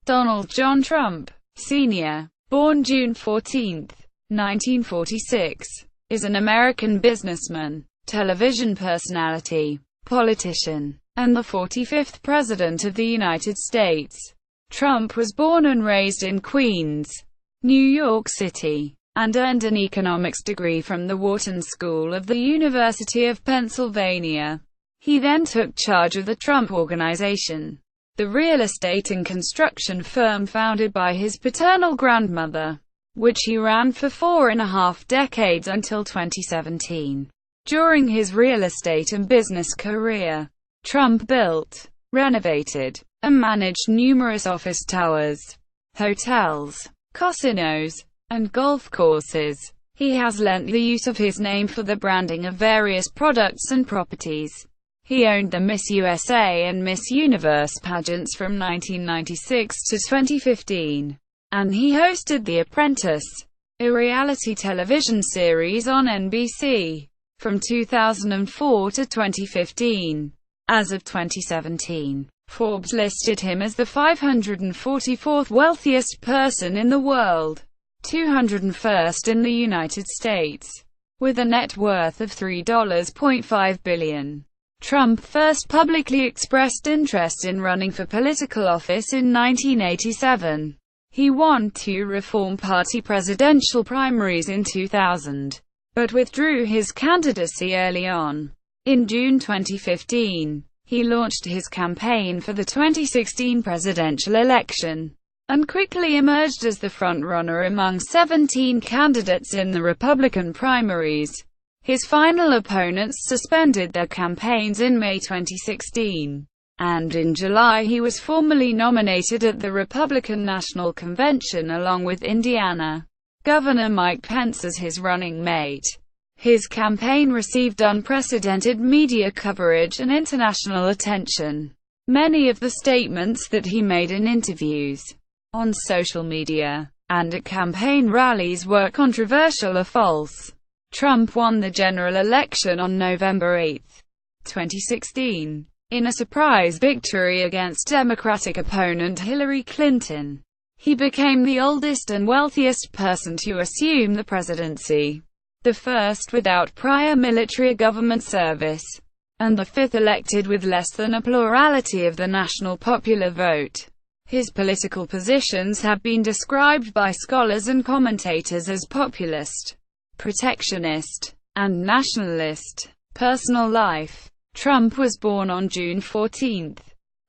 Donald John Trump, Sr., born June 14, 1946, is an American businessman, television personality, politician, and the 45th President of the United States. Trump was born and raised in Queens, New York City, and earned an economics degree from the Wharton School of the University of Pennsylvania. He then took charge of the Trump Organization, the real estate and construction firm founded by his paternal grandmother, which he ran for 4.5 decades until 2017. During his real estate and business career, Trump built, renovated, and managed numerous office towers, hotels, casinos, and golf courses. He has lent the use of his name for the branding of various products and properties. He owned the Miss USA and Miss Universe pageants from 1996 to 2015, and he hosted The Apprentice, a reality television series on NBC, from 2004 to 2015. As of 2017, Forbes listed him as the 544th wealthiest person in the world, 201st in the United States, with a net worth of $3.5 billion. Trump first publicly expressed interest in running for political office in 1987. He won 2 Reform Party presidential primaries in 2000, but withdrew his candidacy early on. In June 2015, he launched his campaign for the 2016 presidential election, and quickly emerged as the frontrunner among 17 candidates in the Republican primaries. His final opponents suspended their campaigns in May 2016, and in July he was formally nominated at the Republican National Convention along with Indiana Governor Mike Pence as his running mate. His campaign received unprecedented media coverage and international attention. Many of the statements that he made in interviews, on social media, and at campaign rallies were controversial or false. Trump won the general election on November 8, 2016, in a surprise victory against Democratic opponent Hillary Clinton. He became the oldest and wealthiest person to assume the presidency, the first without prior military or government service, and the 5th elected with less than a plurality of the national popular vote. His political positions have been described by scholars and commentators as populist, protectionist, and nationalist. Personal life. Trump was born on June 14,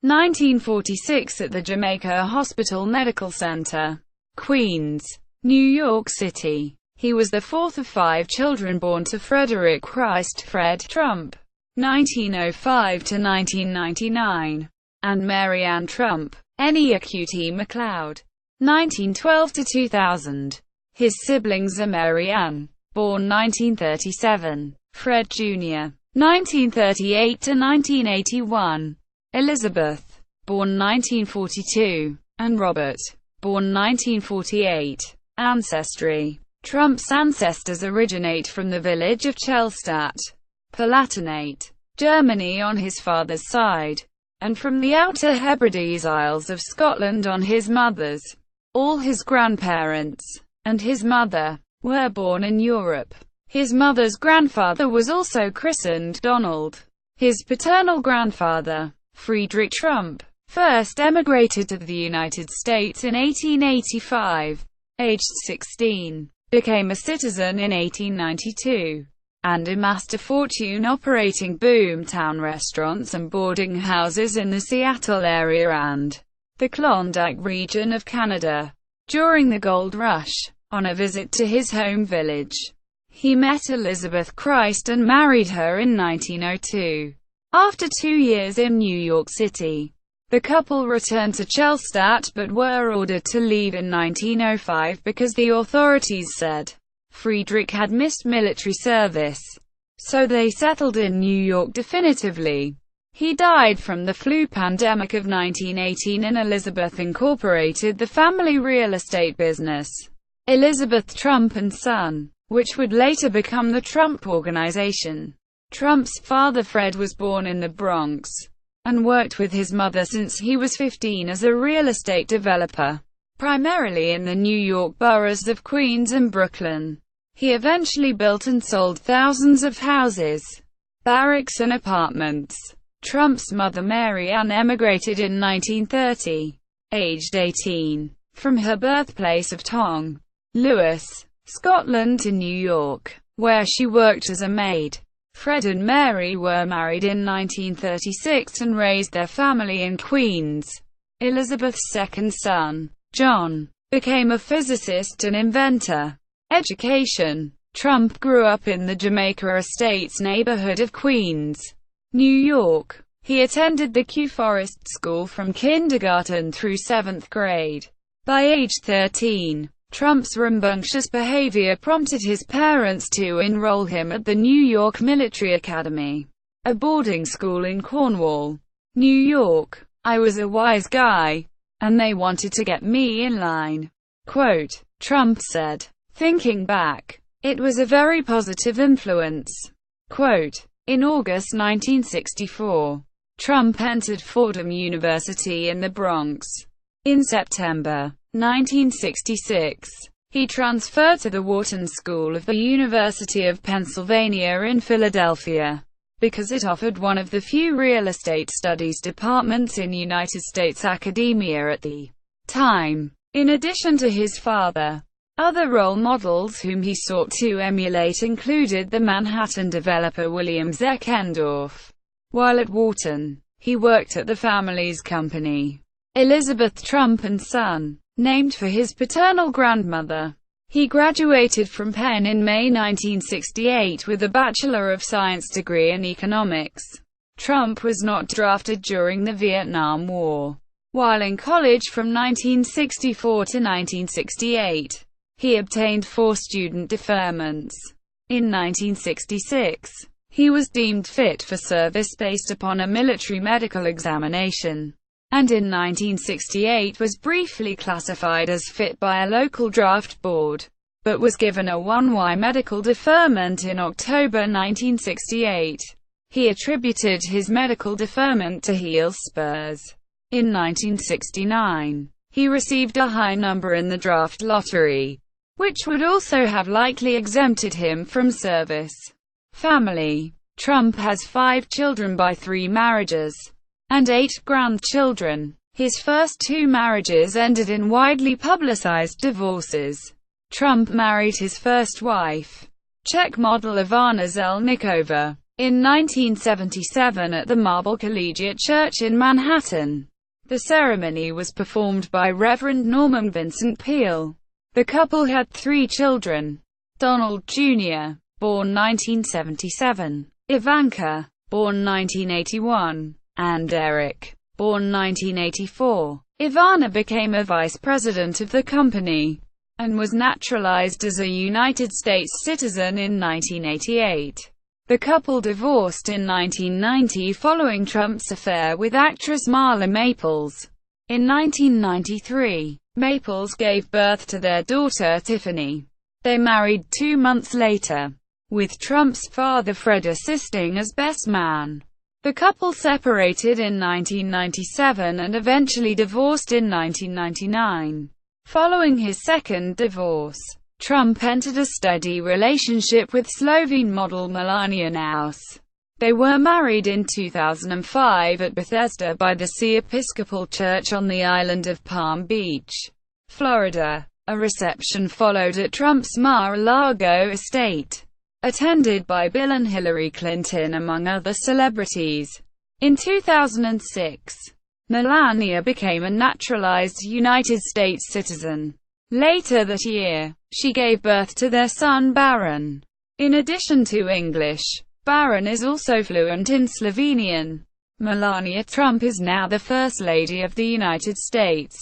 1946 at the Jamaica Hospital Medical Center, Queens, New York City. He was the 4th of 5 children born to Frederick Christ Fred Trump, 1905 to 1999, and Mary Ann Trump, Neacuti McLeod, 1912 to 2000. His siblings are Mary Ann, born 1937, Fred Jr., 1938 to 1981, Elizabeth, born 1942, and Robert, born 1948. Ancestry. Trump's ancestors originate from the village of Chelstadt, Palatinate, Germany on his father's side, and from the Outer Hebrides Isles of Scotland on his mother's. All his grandparents, and his mother, were born in Europe. His mother's grandfather was also christened Donald. His paternal grandfather, Friedrich Trump, first emigrated to the United States in 1885. Aged 16, became a citizen in 1892, and amassed a fortune operating boomtown restaurants and boarding houses in the Seattle area and the Klondike region of Canada. During the Gold Rush, on a visit to his home village, he met Elizabeth Christ and married her in 1902. After 2 years in New York City, the couple returned to Chelstadt but were ordered to leave in 1905 because the authorities said Friedrich had missed military service. So they settled in New York definitively. He died from the flu pandemic of 1918 and Elizabeth incorporated the family real estate business, Elizabeth Trump and Son, which would later become the Trump Organization. Trump's father Fred was born in the Bronx, and worked with his mother since he was 15 as a real estate developer, primarily in the New York boroughs of Queens and Brooklyn. He eventually built and sold thousands of houses, barracks and apartments. Trump's mother Mary Ann emigrated in 1930, aged 18, from her birthplace of Tong, Lewis, Scotland to New York, where she worked as a maid. Fred and Mary were married in 1936 and raised their family in Queens. Elizabeth's second son, John, became a physicist and inventor. Education. Trump grew up in the Jamaica Estates neighborhood of Queens, New York. He attended the Wharton School from kindergarten through 7th grade. By age 13, Trump's rambunctious behavior prompted his parents to enroll him at the New York Military Academy, a boarding school in Cornwall, New York. "I was a wise guy, and they wanted to get me in line." Quote, Trump said, thinking back, "It was a very positive influence." Quote, in August 1964, Trump entered Fordham University in the Bronx. In September 1966, he transferred to the Wharton School of the University of Pennsylvania in Philadelphia, because it offered one of the few real estate studies departments in United States academia at the time. In addition to his father, other role models whom he sought to emulate included the Manhattan developer William Zeckendorf. While at Wharton, he worked at the family's company, Elizabeth Trump and Son, named for his paternal grandmother. He graduated from Penn in May 1968 with a Bachelor of Science degree in economics. Trump was not drafted during the Vietnam War. While in college from 1964 to 1968, he obtained 4 student deferments. In 1966, he was deemed fit for service based upon a military medical examination, and in 1968 was briefly classified as fit by a local draft board, but was given a 1Y medical deferment in October 1968. He attributed his medical deferment to heel spurs. In 1969, he received a high number in the draft lottery, which would also have likely exempted him from service. Family. Trump has 5 children by 3 marriages, and 8 grandchildren. His first 2 marriages ended in widely publicized divorces. Trump married his first wife, Czech model Ivana Zelníková, in 1977 at the Marble Collegiate Church in Manhattan. The ceremony was performed by Reverend Norman Vincent Peale. The couple had 3 children: Donald Jr., born 1977, Ivanka, born 1981, and Eric, born 1984. Ivana became a vice president of the company, and was naturalized as a United States citizen in 1988. The couple divorced in 1990 following Trump's affair with actress Marla Maples. In 1993, Maples gave birth to their daughter Tiffany. They married 2 months later, with Trump's father Fred assisting as best man. The couple separated in 1997 and eventually divorced in 1999. Following his second divorce, Trump entered a steady relationship with Slovene model Melania Naus. They were married in 2005 at Bethesda by the Sea Episcopal Church on the island of Palm Beach, Florida. A reception followed at Trump's Mar-a-Lago estate, attended by Bill and Hillary Clinton among other celebrities. In 2006, Melania became a naturalized United States citizen. Later that year, she gave birth to their son Baron. In addition to English, Baron is also fluent in Slovenian. Melania Trump is now the First Lady of the United States.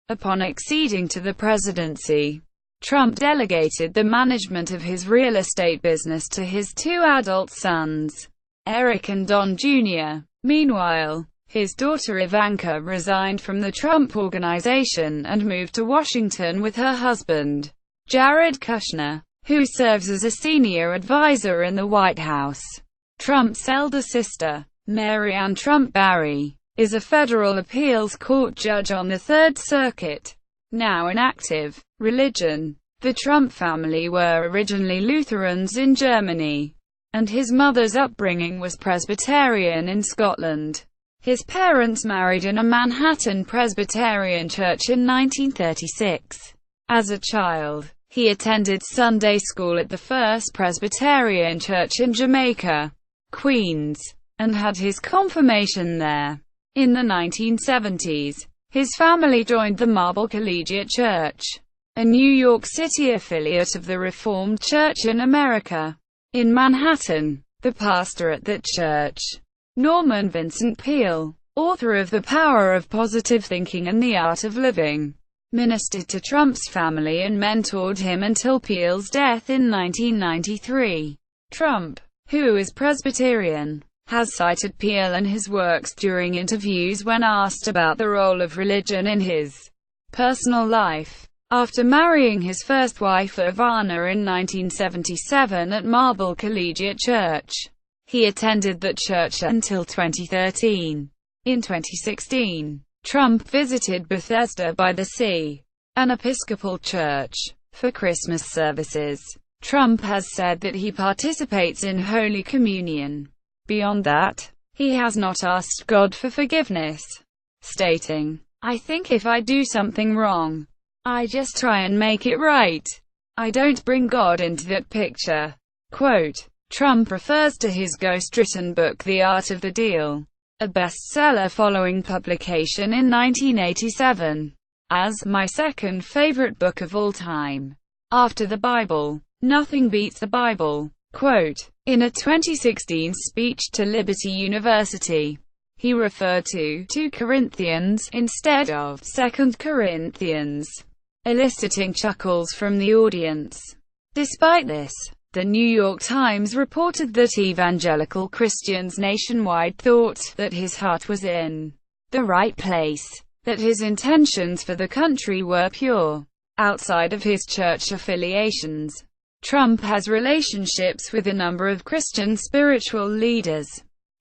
Upon acceding to the presidency, Trump delegated the management of his real estate business to his 2 adult sons, Eric and Don Jr. Meanwhile, his daughter Ivanka resigned from the Trump Organization and moved to Washington with her husband, Jared Kushner, who serves as a senior advisor in the White House. Trump's elder sister, Mary Ann Trump Barry, is a federal appeals court judge on the Third Circuit. Now an active religion. The Trump family were originally Lutherans in Germany, and his mother's upbringing was Presbyterian in Scotland. His parents married in a Manhattan Presbyterian church in 1936. As a child, he attended Sunday school at the First Presbyterian Church in Jamaica, Queens, and had his confirmation there. In the 1970s, his family joined the Marble Collegiate Church, a New York City affiliate of the Reformed Church in America. In Manhattan, the pastor at that church, Norman Vincent Peale, author of The Power of Positive Thinking and the Art of Living, ministered to Trump's family and mentored him until Peale's death in 1993. Trump, who is Presbyterian, has cited Peale and his works during interviews when asked about the role of religion in his personal life. After marrying his first wife Ivana in 1977 at Marble Collegiate Church, he attended that church until 2013. In 2016, Trump visited Bethesda by the Sea, an Episcopal church, for Christmas services. Trump has said that he participates in Holy Communion. Beyond that, he has not asked God for forgiveness, stating, "I think if I do something wrong, I just try and make it right. I don't bring God into that picture." Quote, Trump refers to his ghost-written book The Art of the Deal, a bestseller following publication in 1987, as "my second favorite book of all time. After the Bible, nothing beats the Bible." Quote, in a 2016 speech to Liberty University, he referred to 2 Corinthians instead of 2 Corinthians, eliciting chuckles from the audience. Despite this, the New York Times reported that evangelical Christians nationwide thought that his heart was in the right place, that his intentions for the country were pure. Outside of his church affiliations, Trump has relationships with a number of Christian spiritual leaders,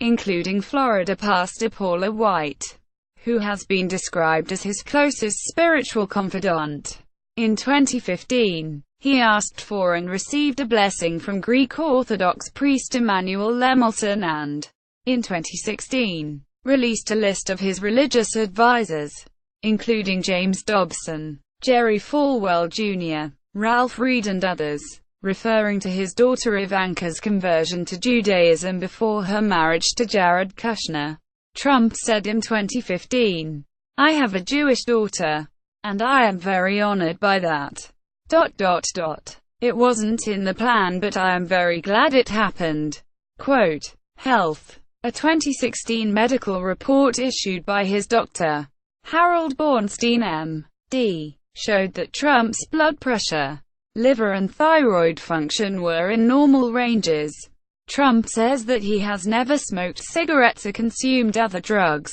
including Florida pastor Paula White, who has been described as his closest spiritual confidant. In 2015, he asked for and received a blessing from Greek Orthodox priest Emanuel Lemelson and, in 2016, released a list of his religious advisors, including James Dobson, Jerry Falwell Jr., Ralph Reed and others, referring to his daughter Ivanka's conversion to Judaism before her marriage to Jared Kushner. Trump said in 2015, "I have a Jewish daughter, and I am very honored by that. It wasn't in the plan, but I am very glad it happened." Quote, Health. A 2016 medical report issued by his doctor, Harold Bornstein, M.D., showed that Trump's blood pressure, liver and thyroid function were in normal ranges. Trump says that he has never smoked cigarettes or consumed other drugs,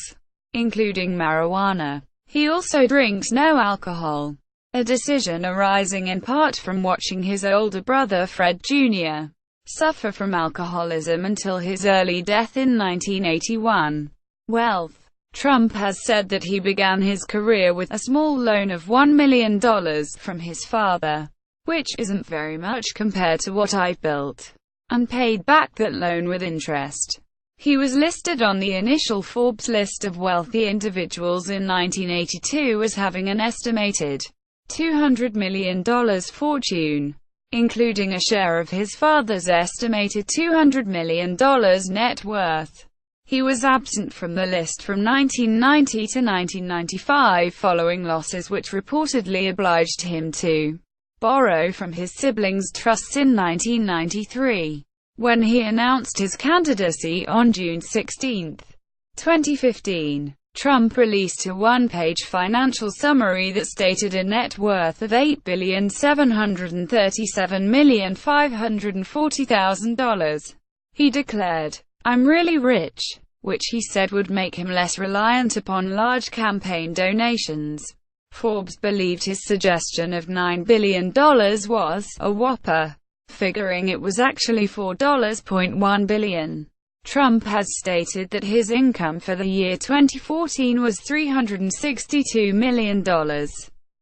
including marijuana. He also drinks no alcohol, a decision arising in part from watching his older brother Fred Jr. suffer from alcoholism until his early death in 1981. Wealth. Trump has said that he began his career with a small loan of $1 million from his father, which isn't very much compared to what I've built, and paid back that loan with interest. He was listed on the initial Forbes list of wealthy individuals in 1982 as having an estimated $200 million fortune, including a share of his father's estimated $200 million net worth. He was absent from the list from 1990 to 1995 following losses which reportedly obliged him to borrow from his siblings' trusts in 1993. When he announced his candidacy on June 16, 2015, Trump released a one-page financial summary that stated a net worth of $8,737,540,000. He declared, "I'm really rich," which he said would make him less reliant upon large campaign donations. Forbes believed his suggestion of $9 billion was a whopper, figuring it was actually $4.1 billion. Trump has stated that his income for the year 2014 was $362 million.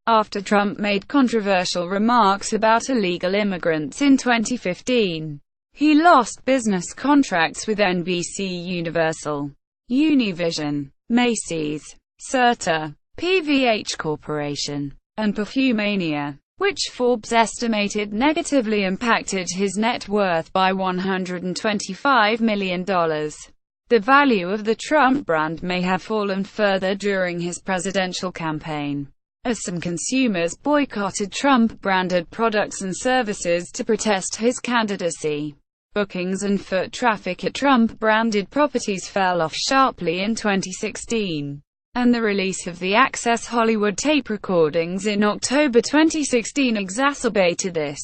After Trump made controversial remarks about illegal immigrants in 2015, he lost business contracts with NBC Universal, Univision, Macy's, Serta, PVH Corporation, and Perfumania, which Forbes estimated negatively impacted his net worth by $125 million. The value of the Trump brand may have fallen further during his presidential campaign, as some consumers boycotted Trump-branded products and services to protest his candidacy. Bookings and foot traffic at Trump-branded properties fell off sharply in 2016, and the release of the Access Hollywood tape recordings in October 2016 exacerbated this.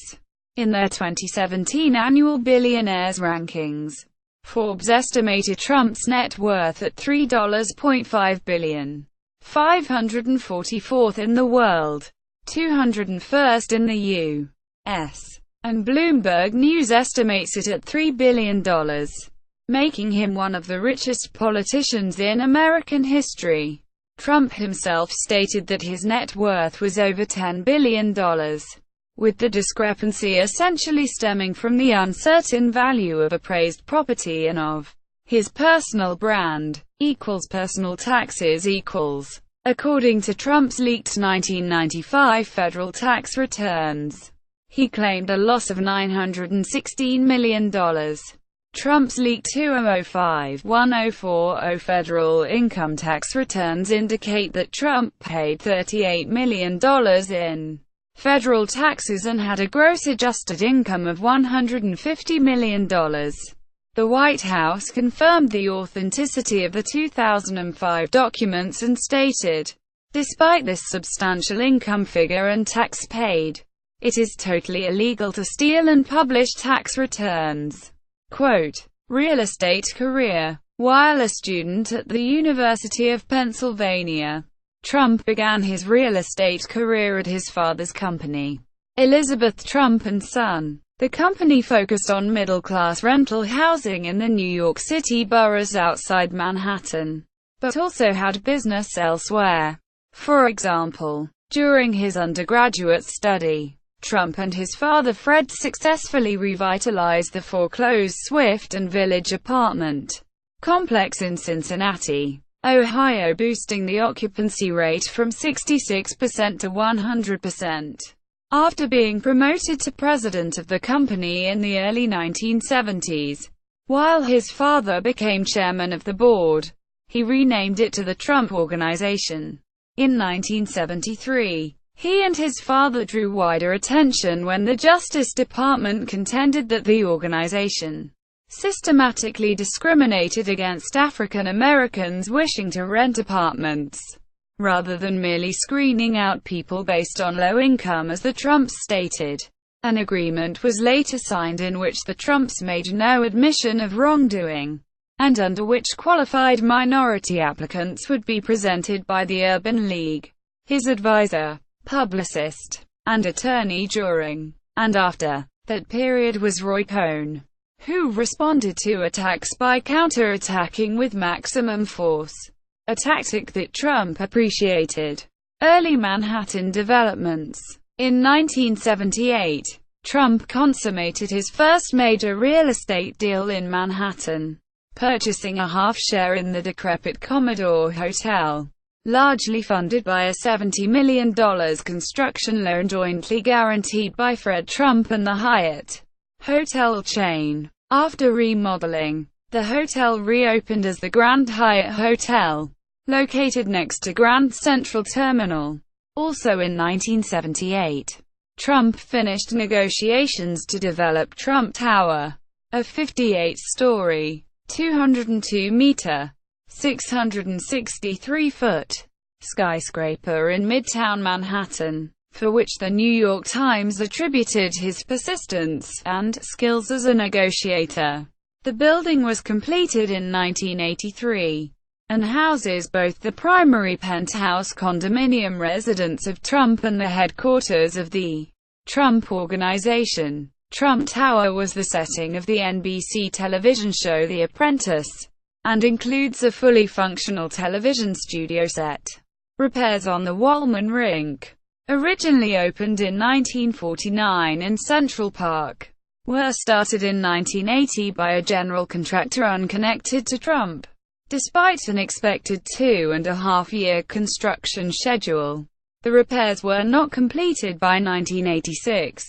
In their 2017 annual billionaires rankings, Forbes estimated Trump's net worth at $3.5 billion. 544th in the world, 201st in the U.S., and Bloomberg News estimates it at $3 billion, making him one of the richest politicians in American history. Trump himself stated that his net worth was over $10 billion, with the discrepancy essentially stemming from the uncertain value of appraised property and of his personal brand. Personal taxes equals. According to Trump's leaked 1995 federal tax returns, he claimed a loss of $916 million. Trump's leaked 2005-1040 federal income tax returns indicate that Trump paid $38 million in federal taxes and had a gross adjusted income of $150 million. The White House confirmed the authenticity of the 2005 documents and stated, despite this substantial income figure and tax paid, it is totally illegal to steal and publish tax returns. Quote, real estate career. While a student at the University of Pennsylvania, Trump began his real estate career at his father's company, Elizabeth Trump & Son. The company focused on middle-class rental housing in the New York City boroughs outside Manhattan, but also had business elsewhere. For example, during his undergraduate study, Trump and his father Fred successfully revitalized the foreclosed Swift and Village apartment complex in Cincinnati, Ohio, boosting the occupancy rate from 66% to 100%. After being promoted to president of the company in the early 1970s, while his father became chairman of the board, he renamed it to the Trump Organization. In 1973, he and his father drew wider attention when the Justice Department contended that the organization systematically discriminated against African Americans wishing to rent apartments, rather than merely screening out people based on low income as the Trumps stated. An agreement was later signed in which the Trumps made no admission of wrongdoing, and under which qualified minority applicants would be presented by the Urban League, his advisor, publicist, and attorney. During and after that period was Roy Cohn, who responded to attacks by counterattacking with maximum force, a tactic that Trump appreciated. Early Manhattan developments. In 1978, Trump consummated his first major real estate deal in Manhattan, purchasing a half-share in the decrepit Commodore Hotel, largely funded by a $70 million construction loan jointly guaranteed by Fred Trump and the Hyatt hotel chain. After remodeling, the hotel reopened as the Grand Hyatt Hotel, located next to Grand Central Terminal. Also in 1978, Trump finished negotiations to develop Trump Tower, a 58-story, 202-meter, 663-foot skyscraper in Midtown Manhattan, for which the New York Times attributed his persistence and skills as a negotiator. The building was completed in 1983 and houses both the primary penthouse condominium residence of Trump and the headquarters of the Trump Organization. Trump Tower was the setting of the NBC television show The Apprentice, and includes a fully functional television studio set. Repairs on the Wollman Rink, originally opened in 1949 in Central Park, were started in 1980 by a general contractor unconnected to Trump. Despite an expected 2.5-year construction schedule, the repairs were not completed by 1986.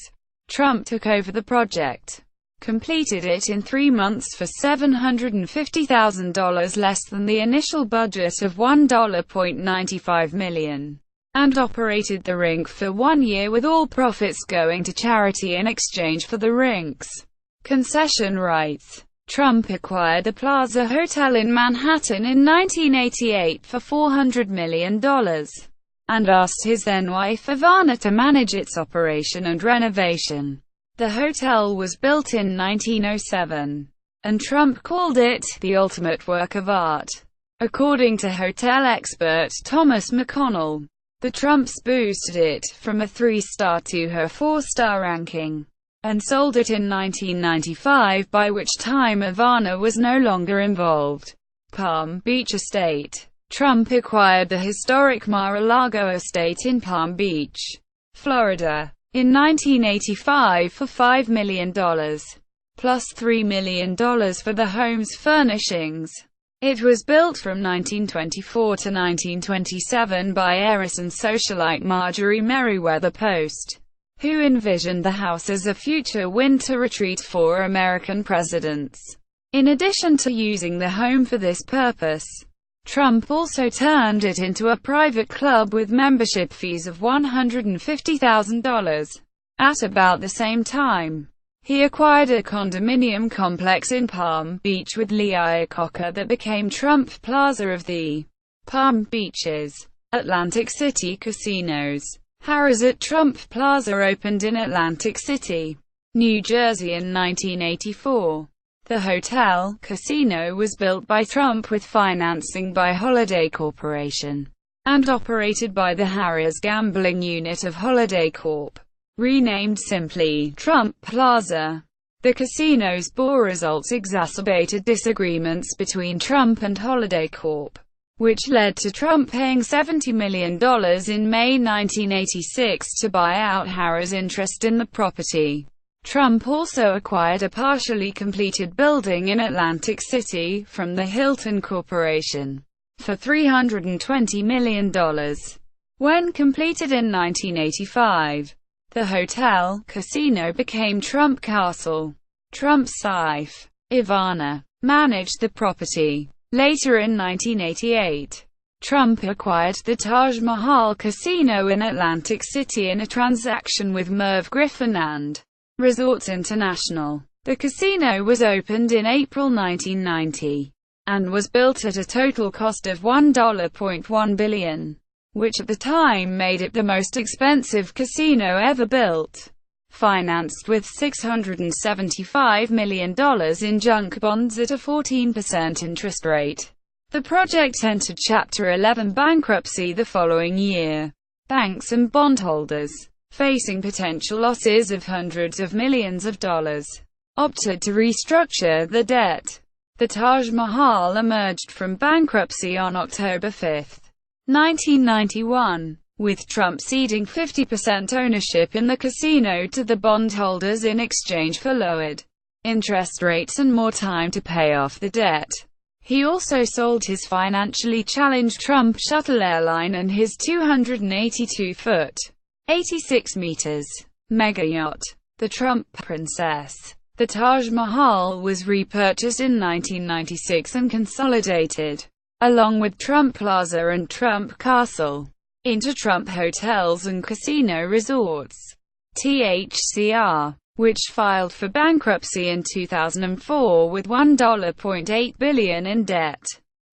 Trump took over the project, completed it in 3 months for $750,000 less than the initial budget of $1.95 million, and operated the rink for 1 year with all profits going to charity in exchange for the rink's concession rights. Trump acquired the Plaza Hotel in Manhattan in 1988 for $400 million, and asked his then-wife Ivana to manage its operation and renovation. The hotel was built in 1907, and Trump called it the ultimate work of art. According to hotel expert Thomas McConnell, the Trumps boosted it from a 3-star to a 4-star ranking, and sold it in 1995, by which time Ivana was no longer involved. Palm Beach Estate. Trump acquired the historic Mar-a-Lago estate in Palm Beach, Florida, in 1985 for $5 million, plus $3 million for the home's furnishings. It was built from 1924 to 1927 by heiress and socialite Marjorie Merriweather Post, who envisioned the house as a future winter retreat for American presidents. In addition to using the home for this purpose, Trump also turned it into a private club with membership fees of $150,000. At about the same time, he acquired a condominium complex in Palm Beach with Lee Iacocca that became Trump Plaza of the Palm Beach's Atlantic City casinos. Harrah's at Trump Plaza opened in Atlantic City, New Jersey in 1984. The hotel, casino was built by Trump with financing by Holiday Corporation, and operated by the Harrah's gambling unit of Holiday Corp. Renamed simply Trump Plaza. The casino's poor results exacerbated disagreements between Trump and Holiday Corp., which led to Trump paying $70 million in May 1986 to buy out Harrah's interest in the property. Trump also acquired a partially completed building in Atlantic City from the Hilton Corporation for $320 million. When completed in 1985, the hotel, casino became Trump Castle. Trump's wife, Ivana, managed the property. Later in 1988, Trump acquired the Taj Mahal Casino in Atlantic City in a transaction with Merv Griffin and Resorts International. The casino was opened in April 1990, and was built at a total cost of $1.1 billion, which at the time made it the most expensive casino ever built. Financed with $675 million in junk bonds at a 14% interest rate. The project entered Chapter 11 bankruptcy the following year. Banks and bondholders, facing potential losses of hundreds of millions of dollars, opted to restructure the debt. The Taj Mahal emerged from bankruptcy on October 5, 1991, with Trump ceding 50% ownership in the casino to the bondholders in exchange for lowered interest rates and more time to pay off the debt. He also sold his financially challenged Trump Shuttle airline and his 282-foot 86 meters mega yacht, the Trump Princess. The Taj Mahal was repurchased in 1996 and consolidated, along with Trump Plaza and Trump Castle, into Trump Hotels and Casino Resorts, THCR, which filed for bankruptcy in 2004 with $1.8 billion in debt,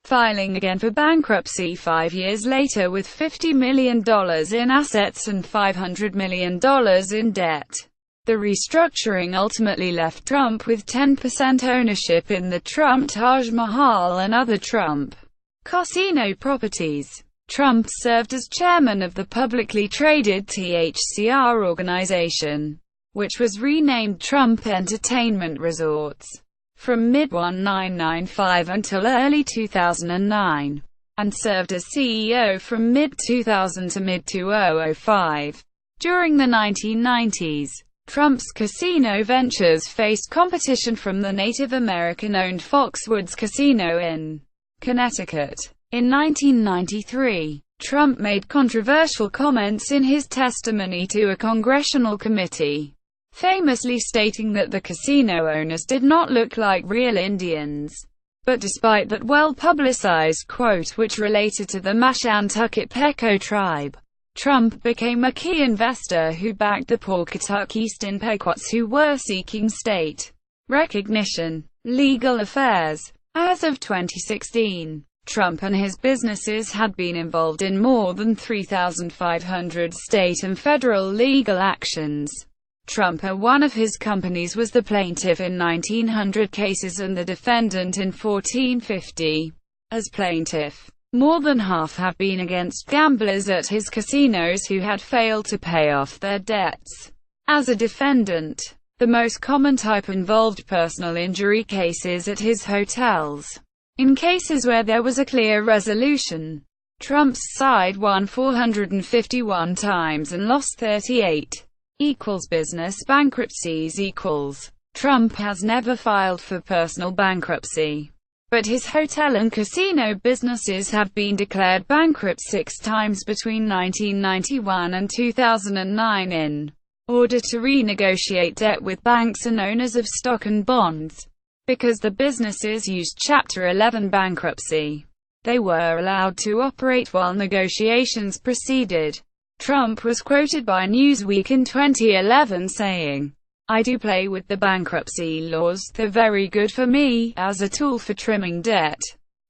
filing again for bankruptcy 5 years later with $50 million in assets and $500 million in debt. The restructuring ultimately left Trump with 10% ownership in the Trump Taj Mahal and other Trump casino properties. Trump served as chairman of the publicly traded THCR organization, which was renamed Trump Entertainment Resorts from mid-1995 until early 2009, and served as CEO from mid-2000 to mid-2005. During the 1990s, Trump's casino ventures faced competition from the Native American-owned Foxwoods Casino in Connecticut. In 1993, Trump made controversial comments in his testimony to a congressional committee, famously stating that the casino owners did not look like real Indians. But despite that well-publicized quote which related to the Mashantucket Pequot tribe, Trump became a key investor who backed the Pawcatuck Eastern Pequots who were seeking state recognition. Legal affairs. As of 2016, Trump and his businesses had been involved in more than 3,500 state and federal legal actions. Trump or one of his companies was the plaintiff in 1,900 cases and the defendant in 1,450. As plaintiff, more than half have been against gamblers at his casinos who had failed to pay off their debts. As a defendant, the most common type involved personal injury cases at his hotels. In cases where there was a clear resolution, Trump's side won 451 times and lost 38. Business bankruptcies Trump has never filed for personal bankruptcy, but his hotel and casino businesses have been declared bankrupt 6 times between 1991 and 2009 in order to renegotiate debt with banks and owners of stock and bonds. Because the businesses used Chapter 11 bankruptcy, they were allowed to operate while negotiations proceeded. Trump was quoted by Newsweek in 2011 saying, "I do play with the bankruptcy laws, they're very good for me, as a tool for trimming debt."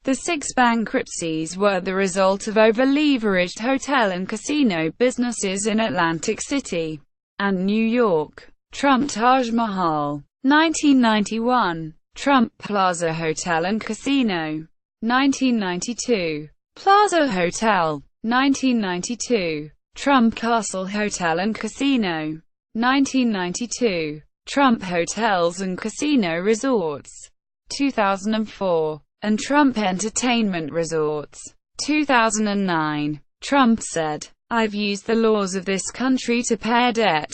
The 6 bankruptcies were the result of over-leveraged hotel and casino businesses in Atlantic City and New York. Trump Taj Mahal, 1991. Trump Plaza Hotel and Casino, 1992. Plaza Hotel, 1992. Trump Castle Hotel and Casino, 1992. Trump Hotels and Casino Resorts, 2004. And Trump Entertainment Resorts, 2009. Trump said, "I've used the laws of this country to pay debt.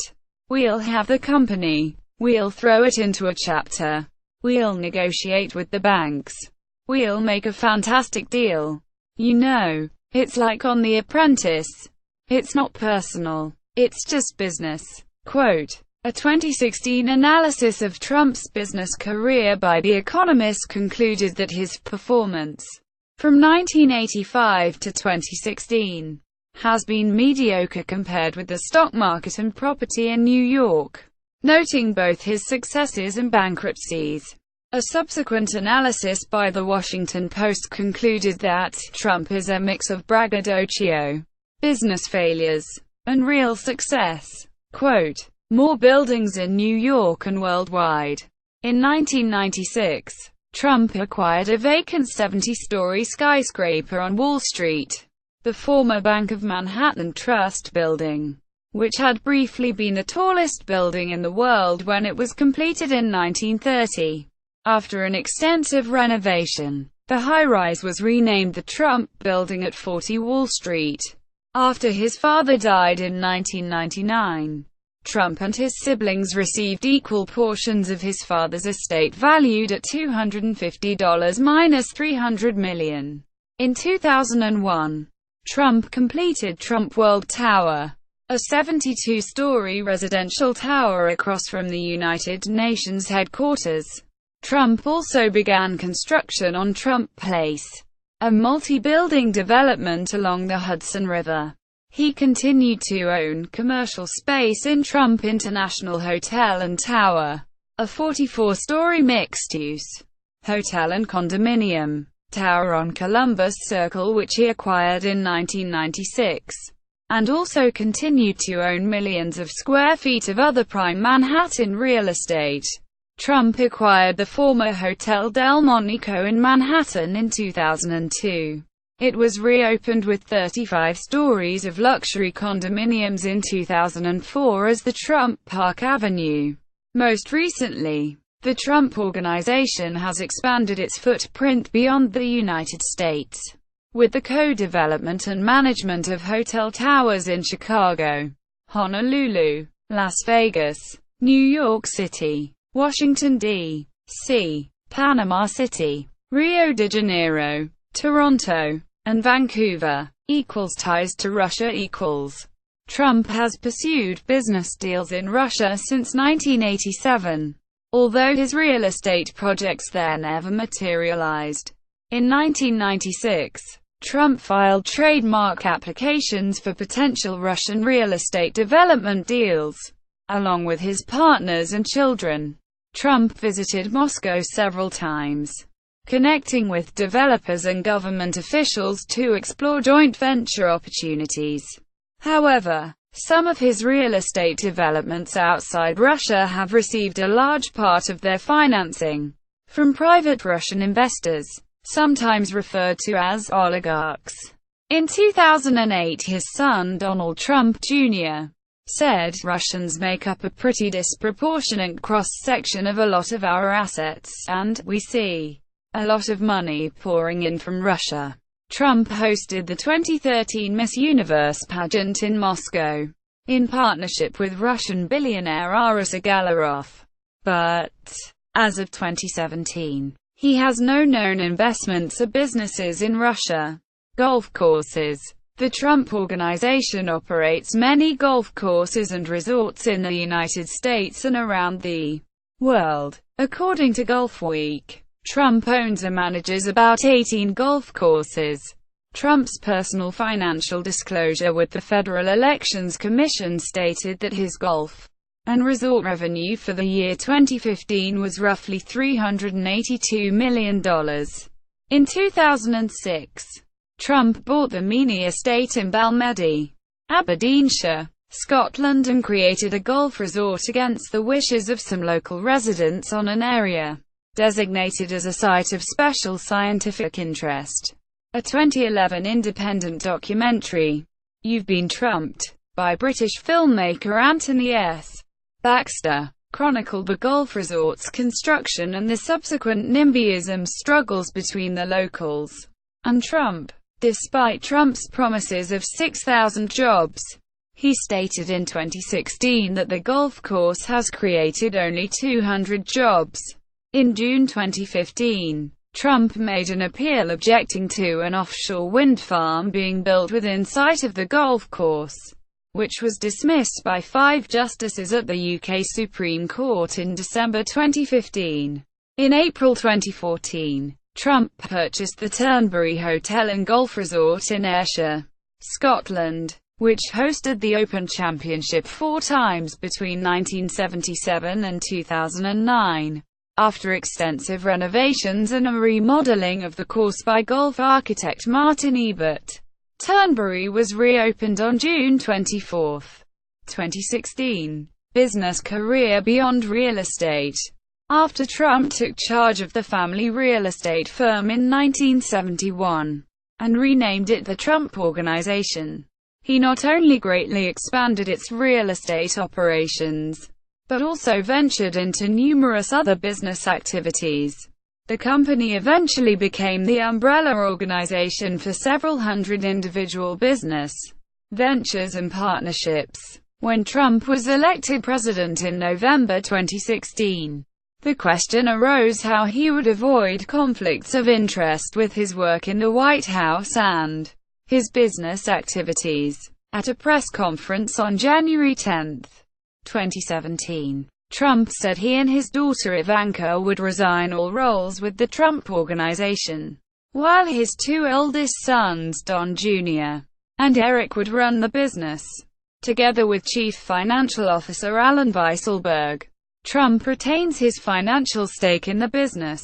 We'll have the company. We'll throw it into a chapter. We'll negotiate with the banks. We'll make a fantastic deal. You know, it's like on The Apprentice. It's not personal. It's just business." Quote, a 2016 analysis of Trump's business career by The Economist concluded that his performance from 1985 to 2016 has been mediocre compared with the stock market and property in New York, noting both his successes and bankruptcies. A subsequent analysis by The Washington Post concluded that Trump is a mix of braggadocio, business failures, and real success. Quote, more buildings in New York and worldwide. In 1996, Trump acquired a vacant 70-story skyscraper on Wall Street, the former Bank of Manhattan Trust Building, which had briefly been the tallest building in the world when it was completed in 1930. After an extensive renovation, the high-rise was renamed the Trump Building at 40 Wall Street. After his father died in 1999, Trump and his siblings received equal portions of his father's estate valued at $250 minus $300 million. In 2001, Trump completed Trump World Tower, a 72-story residential tower across from the United Nations headquarters. Trump also began construction on Trump Place, a multi-building development along the Hudson River. He continued to own commercial space in Trump International Hotel and Tower, a 44-story mixed-use hotel and condominium tower on Columbus Circle which he acquired in 1996, and also continued to own millions of square feet of other prime Manhattan real estate. Trump acquired the former Hotel Del Monaco in Manhattan in 2002. It was reopened with 35 stories of luxury condominiums in 2004 as the Trump Park Avenue. Most recently, the Trump Organization has expanded its footprint beyond the United States, with the co-development and management of hotel towers in Chicago, Honolulu, Las Vegas, New York City, Washington, D.C., Panama City, Rio de Janeiro, Toronto, and Vancouver. Ties to Russia. Trump has pursued business deals in Russia since 1987. Although his real estate projects there never materialized. In 1996, Trump filed trademark applications for potential Russian real estate development deals, along with his partners and children. Trump visited Moscow several times, connecting with developers and government officials to explore joint venture opportunities. However, some of his real estate developments outside Russia have received a large part of their financing from private Russian investors, sometimes referred to as oligarchs. In 2008, his son Donald Trump Jr. said, "Russians make up a pretty disproportionate cross-section of a lot of our assets, and we see a lot of money pouring in from Russia." Trump hosted the 2013 Miss Universe pageant in Moscow, in partnership with Russian billionaire Aras Agalarov. But, as of 2017, he has no known investments or businesses in Russia. Golf courses. The Trump Organization operates many golf courses and resorts in the United States and around the world. According to Golf Week, Trump owns and manages about 18 golf courses. Trump's personal financial disclosure with the Federal Elections Commission stated that his golf and resort revenue for the year 2015 was roughly $382 million. In 2006, Trump bought the Meany estate in Balmedy, Aberdeenshire, Scotland, and created a golf resort against the wishes of some local residents on an area designated as a site of special scientific interest. A 2011 independent documentary, "You've Been Trumped," by British filmmaker Anthony S. Baxter, chronicled the golf resort's construction and the subsequent NIMBYism struggles between the locals and Trump. Despite Trump's promises of 6,000 jobs, he stated in 2016 that the golf course has created only 200 jobs. In June 2015, Trump made an appeal objecting to an offshore wind farm being built within sight of the golf course, which was dismissed by 5 justices at the UK Supreme Court in December 2015. In April 2014, Trump purchased the Turnberry Hotel and Golf Resort in Ayrshire, Scotland, which hosted the Open Championship 4 times between 1977 and 2009. After extensive renovations and a remodeling of the course by golf architect Martin Ebert, Turnberry was reopened on June 24, 2016. Business career beyond real estate. After Trump took charge of the family real estate firm in 1971 and renamed it the Trump Organization, he not only greatly expanded its real estate operations, but also ventured into numerous other business activities. The company eventually became the umbrella organization for several hundred individual business ventures and partnerships. When Trump was elected president in November 2016, the question arose how he would avoid conflicts of interest with his work in the White House and his business activities. At a press conference on January 10, 2017, Trump said he and his daughter Ivanka would resign all roles with the Trump Organization, while his 2 eldest sons, Don Jr. and Eric, would run the business. Together with Chief Financial Officer Alan Weisselberg, Trump retains his financial stake in the business.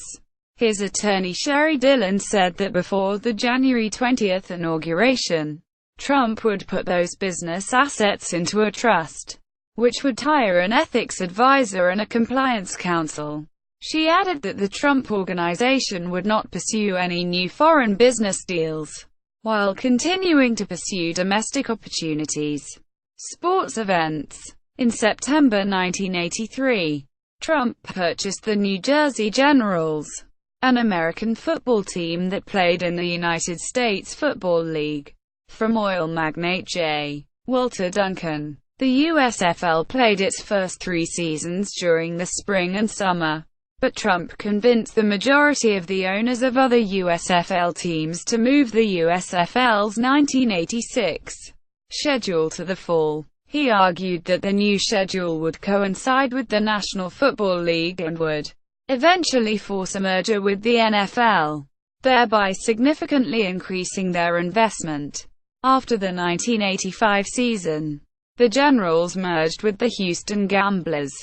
His attorney Sherry Dillon said that before the January 20 inauguration, Trump would put those business assets into a trust, which would hire an ethics advisor and a compliance counsel. She added that the Trump Organization would not pursue any new foreign business deals. while continuing to pursue domestic opportunities. Sports events. In September 1983, Trump purchased the New Jersey Generals, an American football team that played in the United States Football League, from oil magnate J. Walter Duncan. The USFL played its first 3 seasons during the spring and summer, but Trump convinced the majority of the owners of other USFL teams to move the USFL's 1986 schedule to the fall. He argued that the new schedule would coincide with the National Football League and would eventually force a merger with the NFL, thereby significantly increasing their investment. After the 1985 season, the Generals merged with the Houston Gamblers,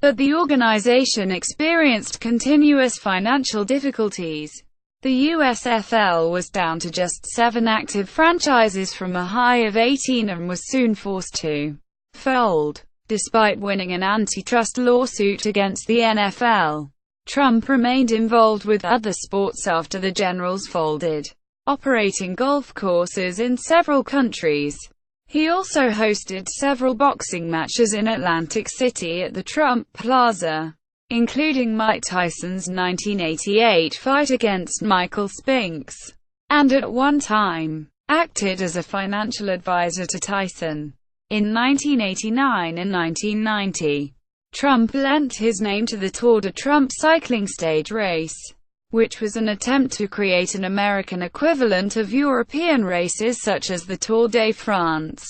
but the organization experienced continuous financial difficulties. The USFL was down to just 7 active franchises from a high of 18 and was soon forced to fold. Despite winning an antitrust lawsuit against the NFL, Trump remained involved with other sports after the Generals folded, operating golf courses in several countries. He also hosted several boxing matches in Atlantic City at the Trump Plaza, including Mike Tyson's 1988 fight against Michael Spinks, and at one time, acted as a financial advisor to Tyson. In 1989 and 1990, Trump lent his name to the Tour de Trump cycling stage race, which was an attempt to create an American equivalent of European races such as the Tour de France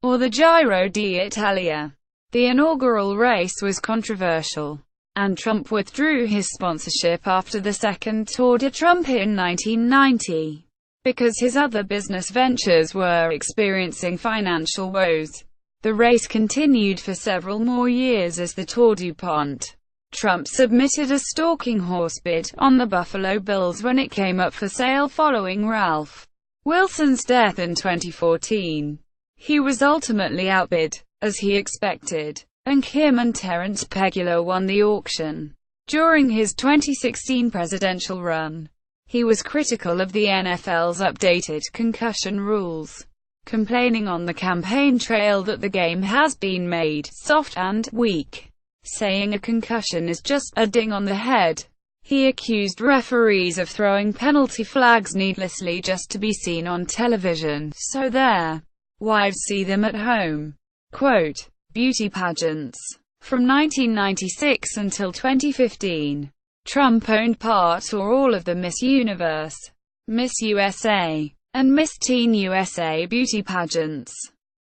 or the Giro d'Italia. The inaugural race was controversial, and Trump withdrew his sponsorship after the second Tour de Trump in 1990, because his other business ventures were experiencing financial woes. The race continued for several more years as the Tour du Pont. Trump submitted a stalking horse bid on the Buffalo Bills when it came up for sale following Ralph Wilson's death in 2014. He was ultimately outbid, as he expected, and Kim and Terrence Pegula won the auction. During his 2016 presidential run, he was critical of the NFL's updated concussion rules, complaining on the campaign trail that the game has been made soft and weak, saying a concussion is just a ding on the head. He accused referees of throwing penalty flags needlessly just to be seen on television, so their wives see them at home. Quote, beauty pageants. From 1996 until 2015, Trump owned part or all of the Miss Universe, Miss USA, and Miss Teen USA beauty pageants.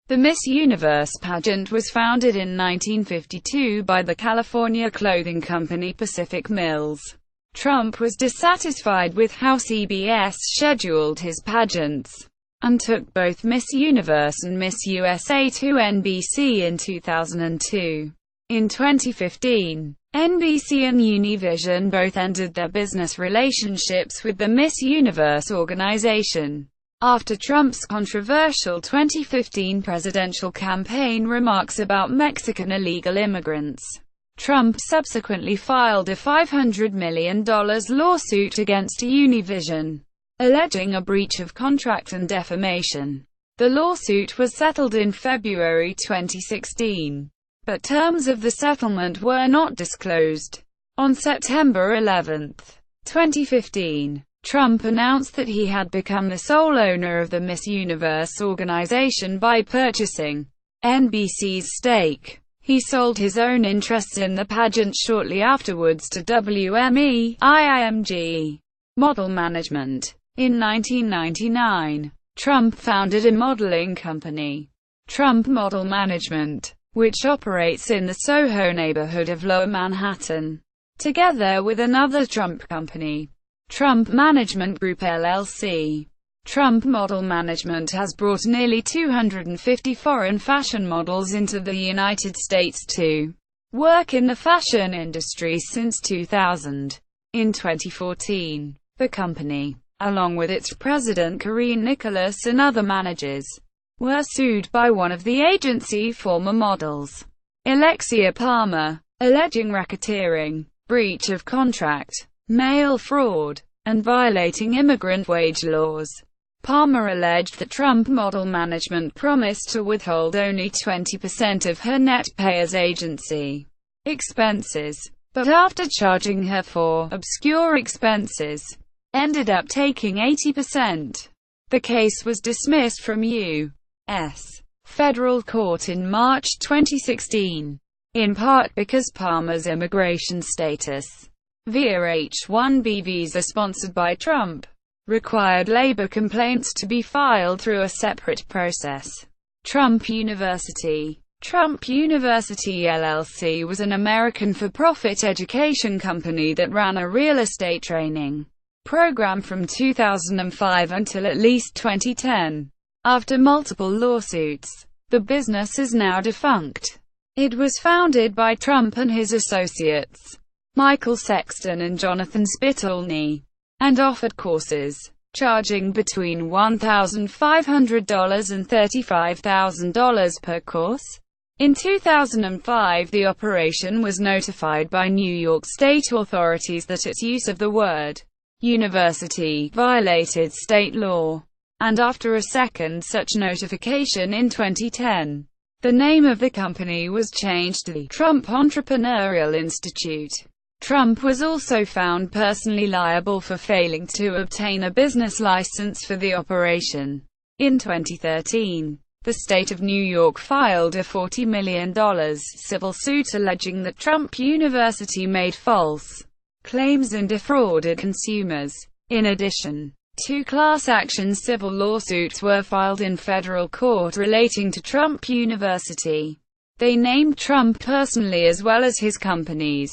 The Miss Universe pageant was founded in 1952 by the California clothing company Pacific Mills. Trump was dissatisfied with how CBS scheduled his pageants, and took both Miss Universe and Miss USA to NBC in 2002. In 2015, NBC and Univision both ended their business relationships with the Miss Universe organization after Trump's controversial 2015 presidential campaign remarks about Mexican illegal immigrants. Trump subsequently filed a $500 million lawsuit against Univision, alleging a breach of contract and defamation. The lawsuit was settled in February 2016, but terms of the settlement were not disclosed. On September 11, 2015, Trump announced that he had become the sole owner of the Miss Universe organization by purchasing NBC's stake. He sold his own interests in the pageant shortly afterwards to WME-IMG Model Management. In 1999, Trump founded a modeling company, Trump Model Management, which operates in the Soho neighborhood of Lower Manhattan, together with another Trump company, Trump Management Group LLC. Trump Model Management has brought nearly 250 foreign fashion models into the United States to work in the fashion industry since 2000. In 2014, the company, along with its president Corinne Nicholas and other managers, were sued by one of the agency's former models, Alexia Palmer, alleging racketeering, breach of contract, mail fraud, and violating immigrant wage laws. Palmer alleged that Trump model management promised to withhold only 20% of her net pay as agency expenses, but after charging her for obscure expenses, ended up taking 80%. The case was dismissed from U.S. federal court in March 2016, in part because Palmer's immigration status via H-1B visa sponsored by Trump required labor complaints to be filed through a separate process. Trump University LLC was an American for-profit education company that ran a real estate training program from 2005 until at least 2010. After multiple lawsuits, the business is now defunct. It was founded by Trump and his associates, Michael Sexton and Jonathan Spitolny, and offered courses, charging between $1,500 and $35,000 per course. In 2005, the operation was notified by New York state authorities that its use of the word university violated state law, and after a second such notification in 2010, the name of the company was changed to the Trump Entrepreneurial Institute. Trump was also found personally liable for failing to obtain a business license for the operation. In 2013, the state of New York filed a $40 million civil suit alleging that Trump University made false claims and defrauded consumers. In addition, 2 class action civil lawsuits were filed in federal court relating to Trump University. They named Trump personally as well as his companies.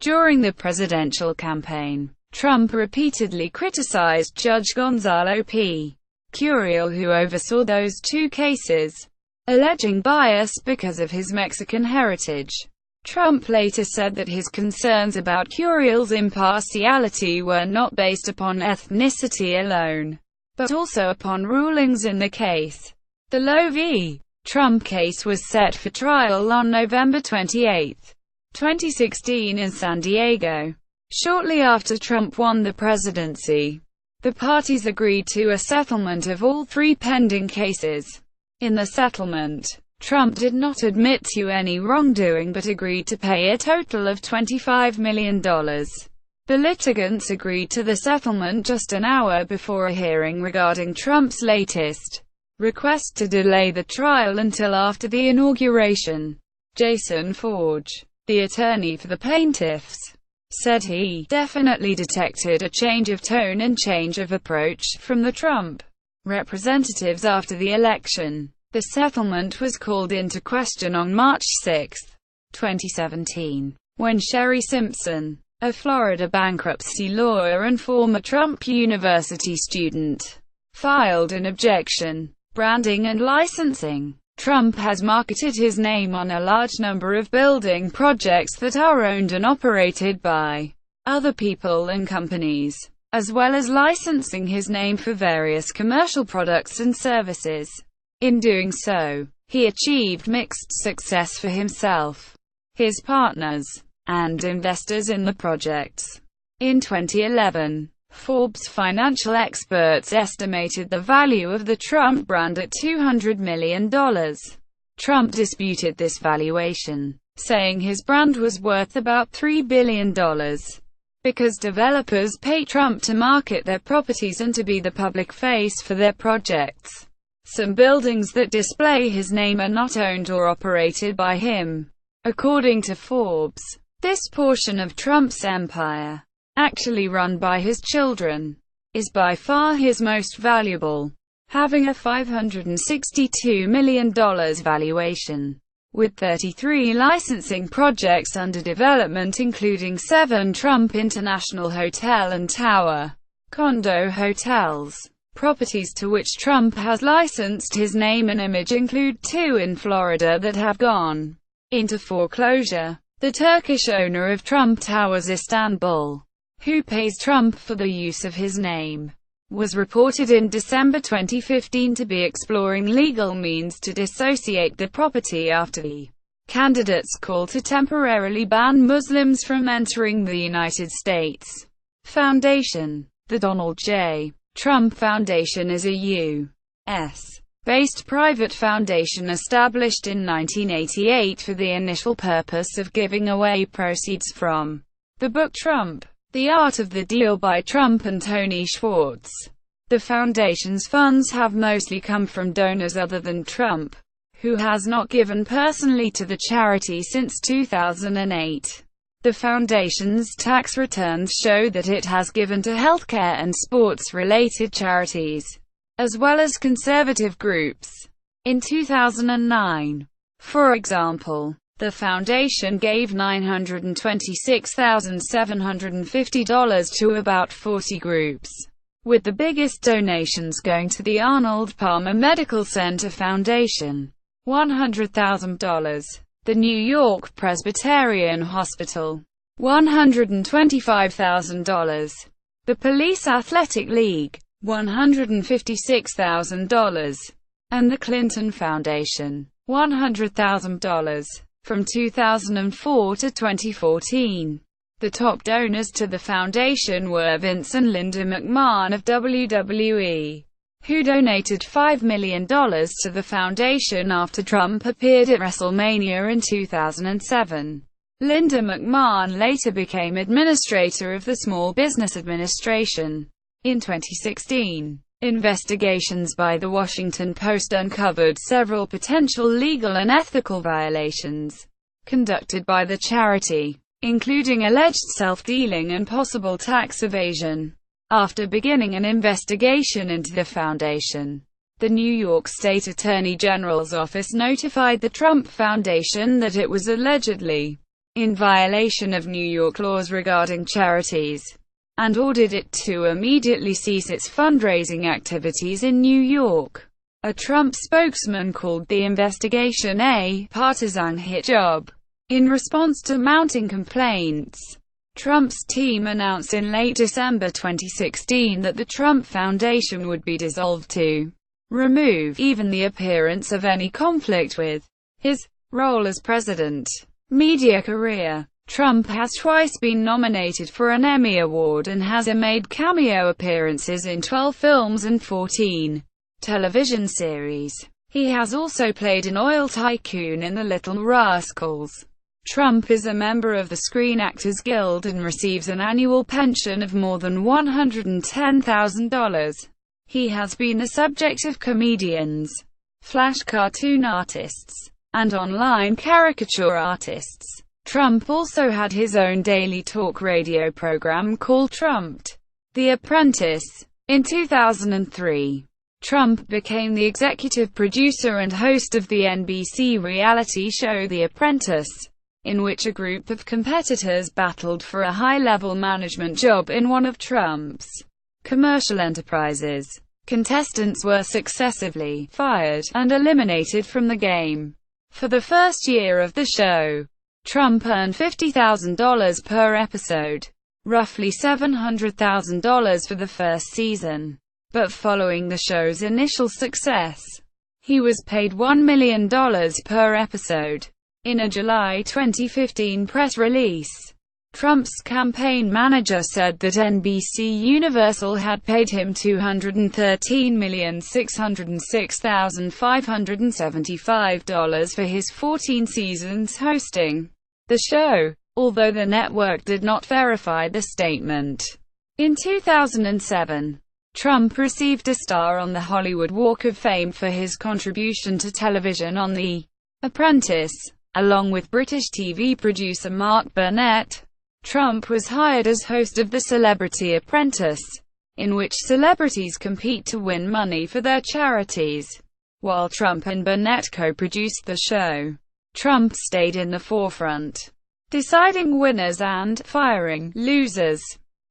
During the presidential campaign, Trump repeatedly criticized Judge Gonzalo P. Curiel, who oversaw those 2 cases, alleging bias because of his Mexican heritage. Trump later said that his concerns about Curiel's impartiality were not based upon ethnicity alone, but also upon rulings in the case. The Lowe v. Trump case was set for trial on November 28, 2016 in San Diego. Shortly after Trump won the presidency, the parties agreed to a settlement of all 3 pending cases. In the settlement, Trump did not admit to any wrongdoing but agreed to pay a total of $25 million. The litigants agreed to the settlement just an hour before a hearing regarding Trump's latest request to delay the trial until after the inauguration. Jason Forge, the attorney for the plaintiffs, said he definitely detected a change of tone and change of approach from the Trump representatives after the election. The settlement was called into question on March 6, 2017, when Sherry Simpson, a Florida bankruptcy lawyer and former Trump University student, filed an objection. Branding and licensing. Trump has marketed his name on a large number of building projects that are owned and operated by other people and companies, as well as licensing his name for various commercial products and services. In doing so, he achieved mixed success for himself, his partners, and investors in the projects. In 2011, Forbes financial experts estimated the value of the Trump brand at $200 million. Trump disputed this valuation, saying his brand was worth about $3 billion. Because developers pay Trump to market their properties and to be the public face for their projects. Some buildings that display his name are not owned or operated by him. According to Forbes, this portion of Trump's empire, actually run by his children, is by far his most valuable, having a $562 million valuation, with 33 licensing projects under development including 7 Trump International Hotel and Tower condo hotels. Properties to which Trump has licensed his name and image include 2 in Florida that have gone into foreclosure. The Turkish owner of Trump Towers Istanbul, who pays Trump for the use of his name, was reported in December 2015 to be exploring legal means to dissociate the property after the candidate's call to temporarily ban Muslims from entering the United States. Foundation. The Donald J. Trump Foundation is a U.S. based private foundation established in 1988 for the initial purpose of giving away proceeds from the book Trump, The Art of the Deal by Trump and Tony Schwartz. The foundation's funds have mostly come from donors other than Trump, who has not given personally to the charity since 2008. The foundation's tax returns show that it has given to healthcare and sports-related charities, as well as conservative groups. In 2009, for example, the foundation gave $926,750 to about 40 groups, with the biggest donations going to the Arnold Palmer Medical Center Foundation, $100,000, the New York Presbyterian Hospital, $125,000, the Police Athletic League, $156,000, and the Clinton Foundation, $100,000. From 2004 to 2014, the top donors to the foundation were Vince and Linda McMahon of WWE, who donated $5 million to the foundation after Trump appeared at WrestleMania in 2007. Linda McMahon later became administrator of the Small Business Administration. In 2016, investigations by The Washington Post uncovered several potential legal and ethical violations conducted by the charity, including alleged self-dealing and possible tax evasion. After beginning an investigation into the foundation, the New York State Attorney General's office notified the Trump Foundation that it was allegedly in violation of New York laws regarding charities, and ordered it to immediately cease its fundraising activities in New York. A Trump spokesman called the investigation a partisan hit job. In response to mounting complaints, Trump's team announced in late December 2016 that the Trump Foundation would be dissolved to remove even the appearance of any conflict with his role as president. Media career. Trump has twice been nominated for an Emmy Award and has made cameo appearances in 12 films and 14 television series. He has also played an oil tycoon in The Little Rascals. Trump is a member of the Screen Actors Guild and receives an annual pension of more than $110,000. He has been the subject of comedians, flash cartoon artists, and online caricature artists. Trump also had his own daily talk radio program called Trumped, The Apprentice. In 2003, Trump became the executive producer and host of the NBC reality show The Apprentice, in which a group of competitors battled for a high-level management job in one of Trump's commercial enterprises. Contestants were successively fired and eliminated from the game. For the first year of the show, Trump earned $50,000 per episode, roughly $700,000 for the first season. But following the show's initial success, he was paid $1 million per episode. In a July 2015 press release, Trump's campaign manager said that NBC Universal had paid him $213,606,575 for his 14 seasons hosting the show, although the network did not verify the statement. In 2007, Trump received a star on the Hollywood Walk of Fame for his contribution to television on The Apprentice, along with British TV producer Mark Burnett. Trump was hired as host of The Celebrity Apprentice, in which celebrities compete to win money for their charities. While Trump and Burnett co-produced the show, Trump stayed in the forefront, deciding winners and firing losers.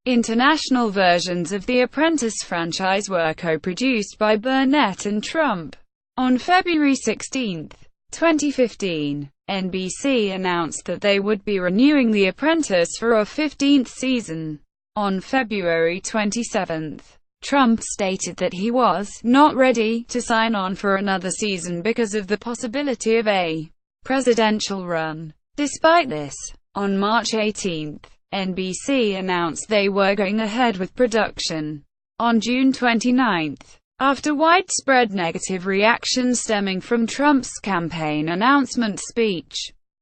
International versions of The Apprentice franchise were co-produced by Burnett and Trump. On February 16, 2015, NBC announced that they would be renewing The Apprentice for a 15th season. On February 27, Trump stated that he was not ready to sign on for another season because of the possibility of a presidential run. Despite this, on March 18, NBC announced they were going ahead with production. On June 29, after widespread negative reactions stemming from Trump's campaign announcement speech,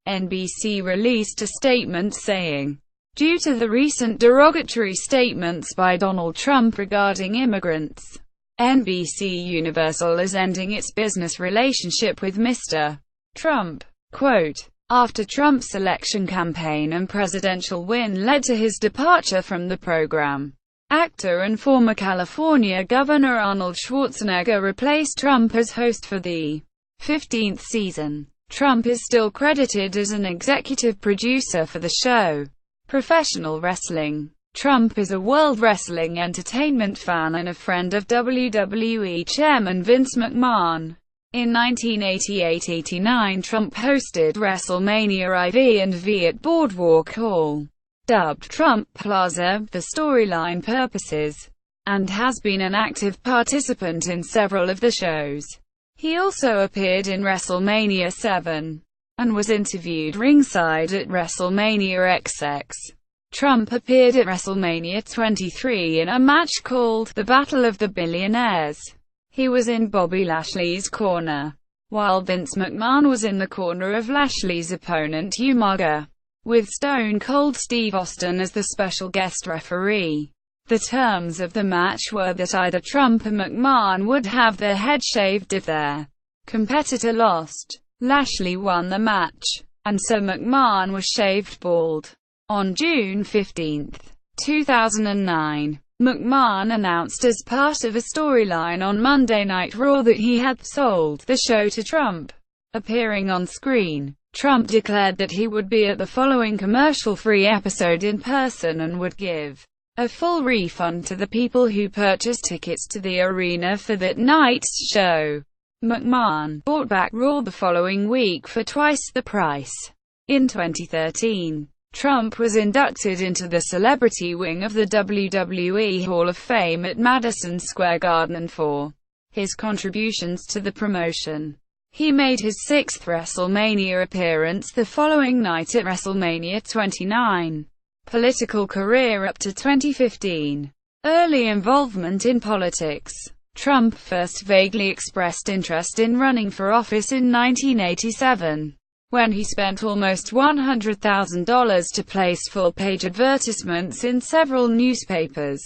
NBC released a statement saying, "Due to the recent derogatory statements by Donald Trump regarding immigrants, NBC Universal is ending its business relationship with Mr. Trump." Quote, after Trump's election campaign and presidential win led to his departure from the program, actor and former California Governor Arnold Schwarzenegger replaced Trump as host for the 15th season. Trump is still credited as an executive producer for the show. Professional wrestling. Trump is a World Wrestling Entertainment fan and a friend of WWE Chairman Vince McMahon. In 1988-89, Trump hosted WrestleMania IV and V at Boardwalk Hall, dubbed Trump Plaza for storyline purposes, and has been an active participant in several of the shows. He also appeared in WrestleMania 7, and was interviewed ringside at WrestleMania XX. Trump appeared at WrestleMania 23 in a match called The Battle of the Billionaires. He was in Bobby Lashley's corner, while Vince McMahon was in the corner of Lashley's opponent Umaga, with Stone Cold Steve Austin as the special guest referee. The terms of the match were that either Trump or McMahon would have their head shaved if their competitor lost. Lashley won the match, and so McMahon was shaved bald. On June 15, 2009, McMahon announced as part of a storyline on Monday Night Raw that he had sold the show to Trump. Appearing on screen, Trump declared that he would be at the following commercial-free episode in person and would give a full refund to the people who purchased tickets to the arena for that night's show. McMahon bought back Raw the following week for twice the price. In 2013, Trump was inducted into the celebrity wing of the WWE Hall of Fame at Madison Square Garden for his contributions to the promotion. He made his sixth WrestleMania appearance the following night at WrestleMania 29. Political career up to 2015. Early involvement in politics. Trump first vaguely expressed interest in running for office in 1987. When he spent almost $100,000 to place full-page advertisements in several newspapers.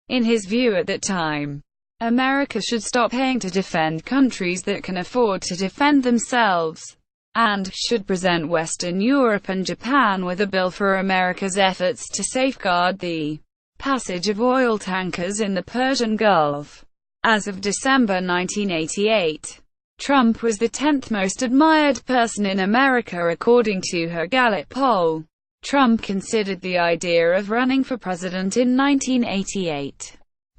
In his view at that time, America should stop paying to defend countries that can afford to defend themselves, and should present Western Europe and Japan with a bill for America's efforts to safeguard the passage of oil tankers in the Persian Gulf. As of December 1988, Trump was the 10th most admired person in America according to her Gallup poll. Trump considered the idea of running for president in 1988,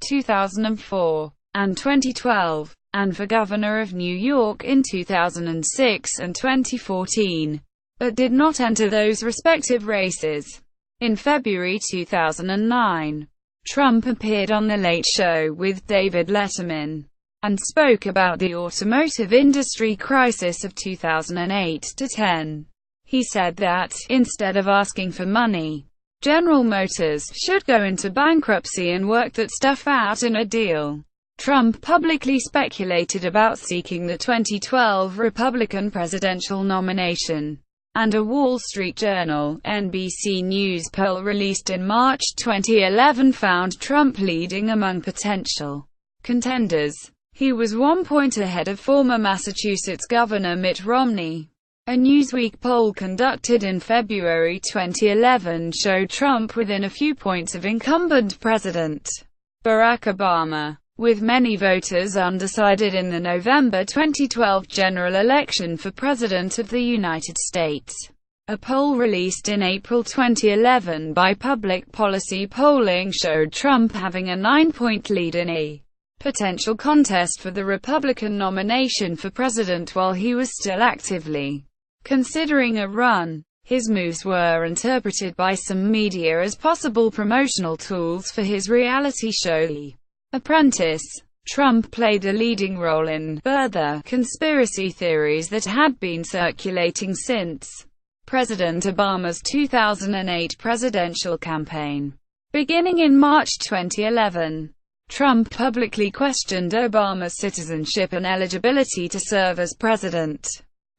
2004, and 2012, and for governor of New York in 2006 and 2014, but did not enter those respective races. In February 2009, Trump appeared on The Late Show with David Letterman, and spoke about the automotive industry crisis of 2008-10. He said that, instead of asking for money, General Motors should go into bankruptcy and work that stuff out in a deal. Trump publicly speculated about seeking the 2012 Republican presidential nomination, and a Wall Street Journal, NBC News poll released in March 2011 found Trump leading among potential contenders. He was 1 point ahead of former Massachusetts Governor Mitt Romney. A Newsweek poll conducted in February 2011 showed Trump within a few points of incumbent President Barack Obama, with many voters undecided in the November 2012 general election for President of the United States. A poll released in April 2011 by Public Policy Polling showed Trump having a 9-point lead in a potential contest for the Republican nomination for president while he was still actively considering a run. His moves were interpreted by some media as possible promotional tools for his reality show, The Apprentice. Trump played a leading role in further conspiracy theories that had been circulating since President Obama's 2008 presidential campaign. Beginning in March 2011, Trump publicly questioned Obama's citizenship and eligibility to serve as president.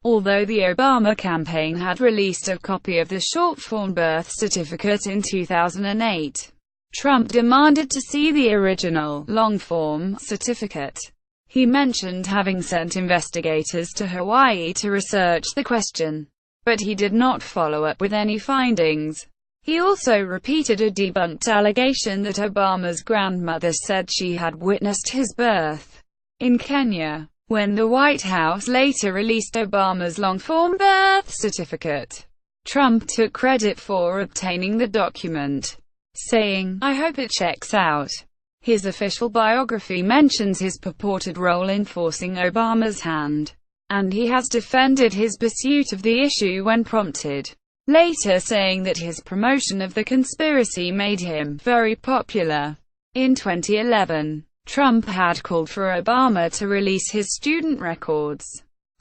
Although the Obama campaign had released a copy of the short-form birth certificate in 2008, Trump demanded to see the original, long-form, certificate. He mentioned having sent investigators to Hawaii to research the question, but he did not follow up with any findings. He also repeated a debunked allegation that Obama's grandmother said she had witnessed his birth in Kenya. When the White House later released Obama's long-form birth certificate, Trump took credit for obtaining the document, saying, "I hope it checks out." His official biography mentions his purported role in forcing Obama's hand, and he has defended his pursuit of the issue when prompted, later saying that his promotion of the conspiracy made him very popular. In 2011, Trump had called for Obama to release his student records,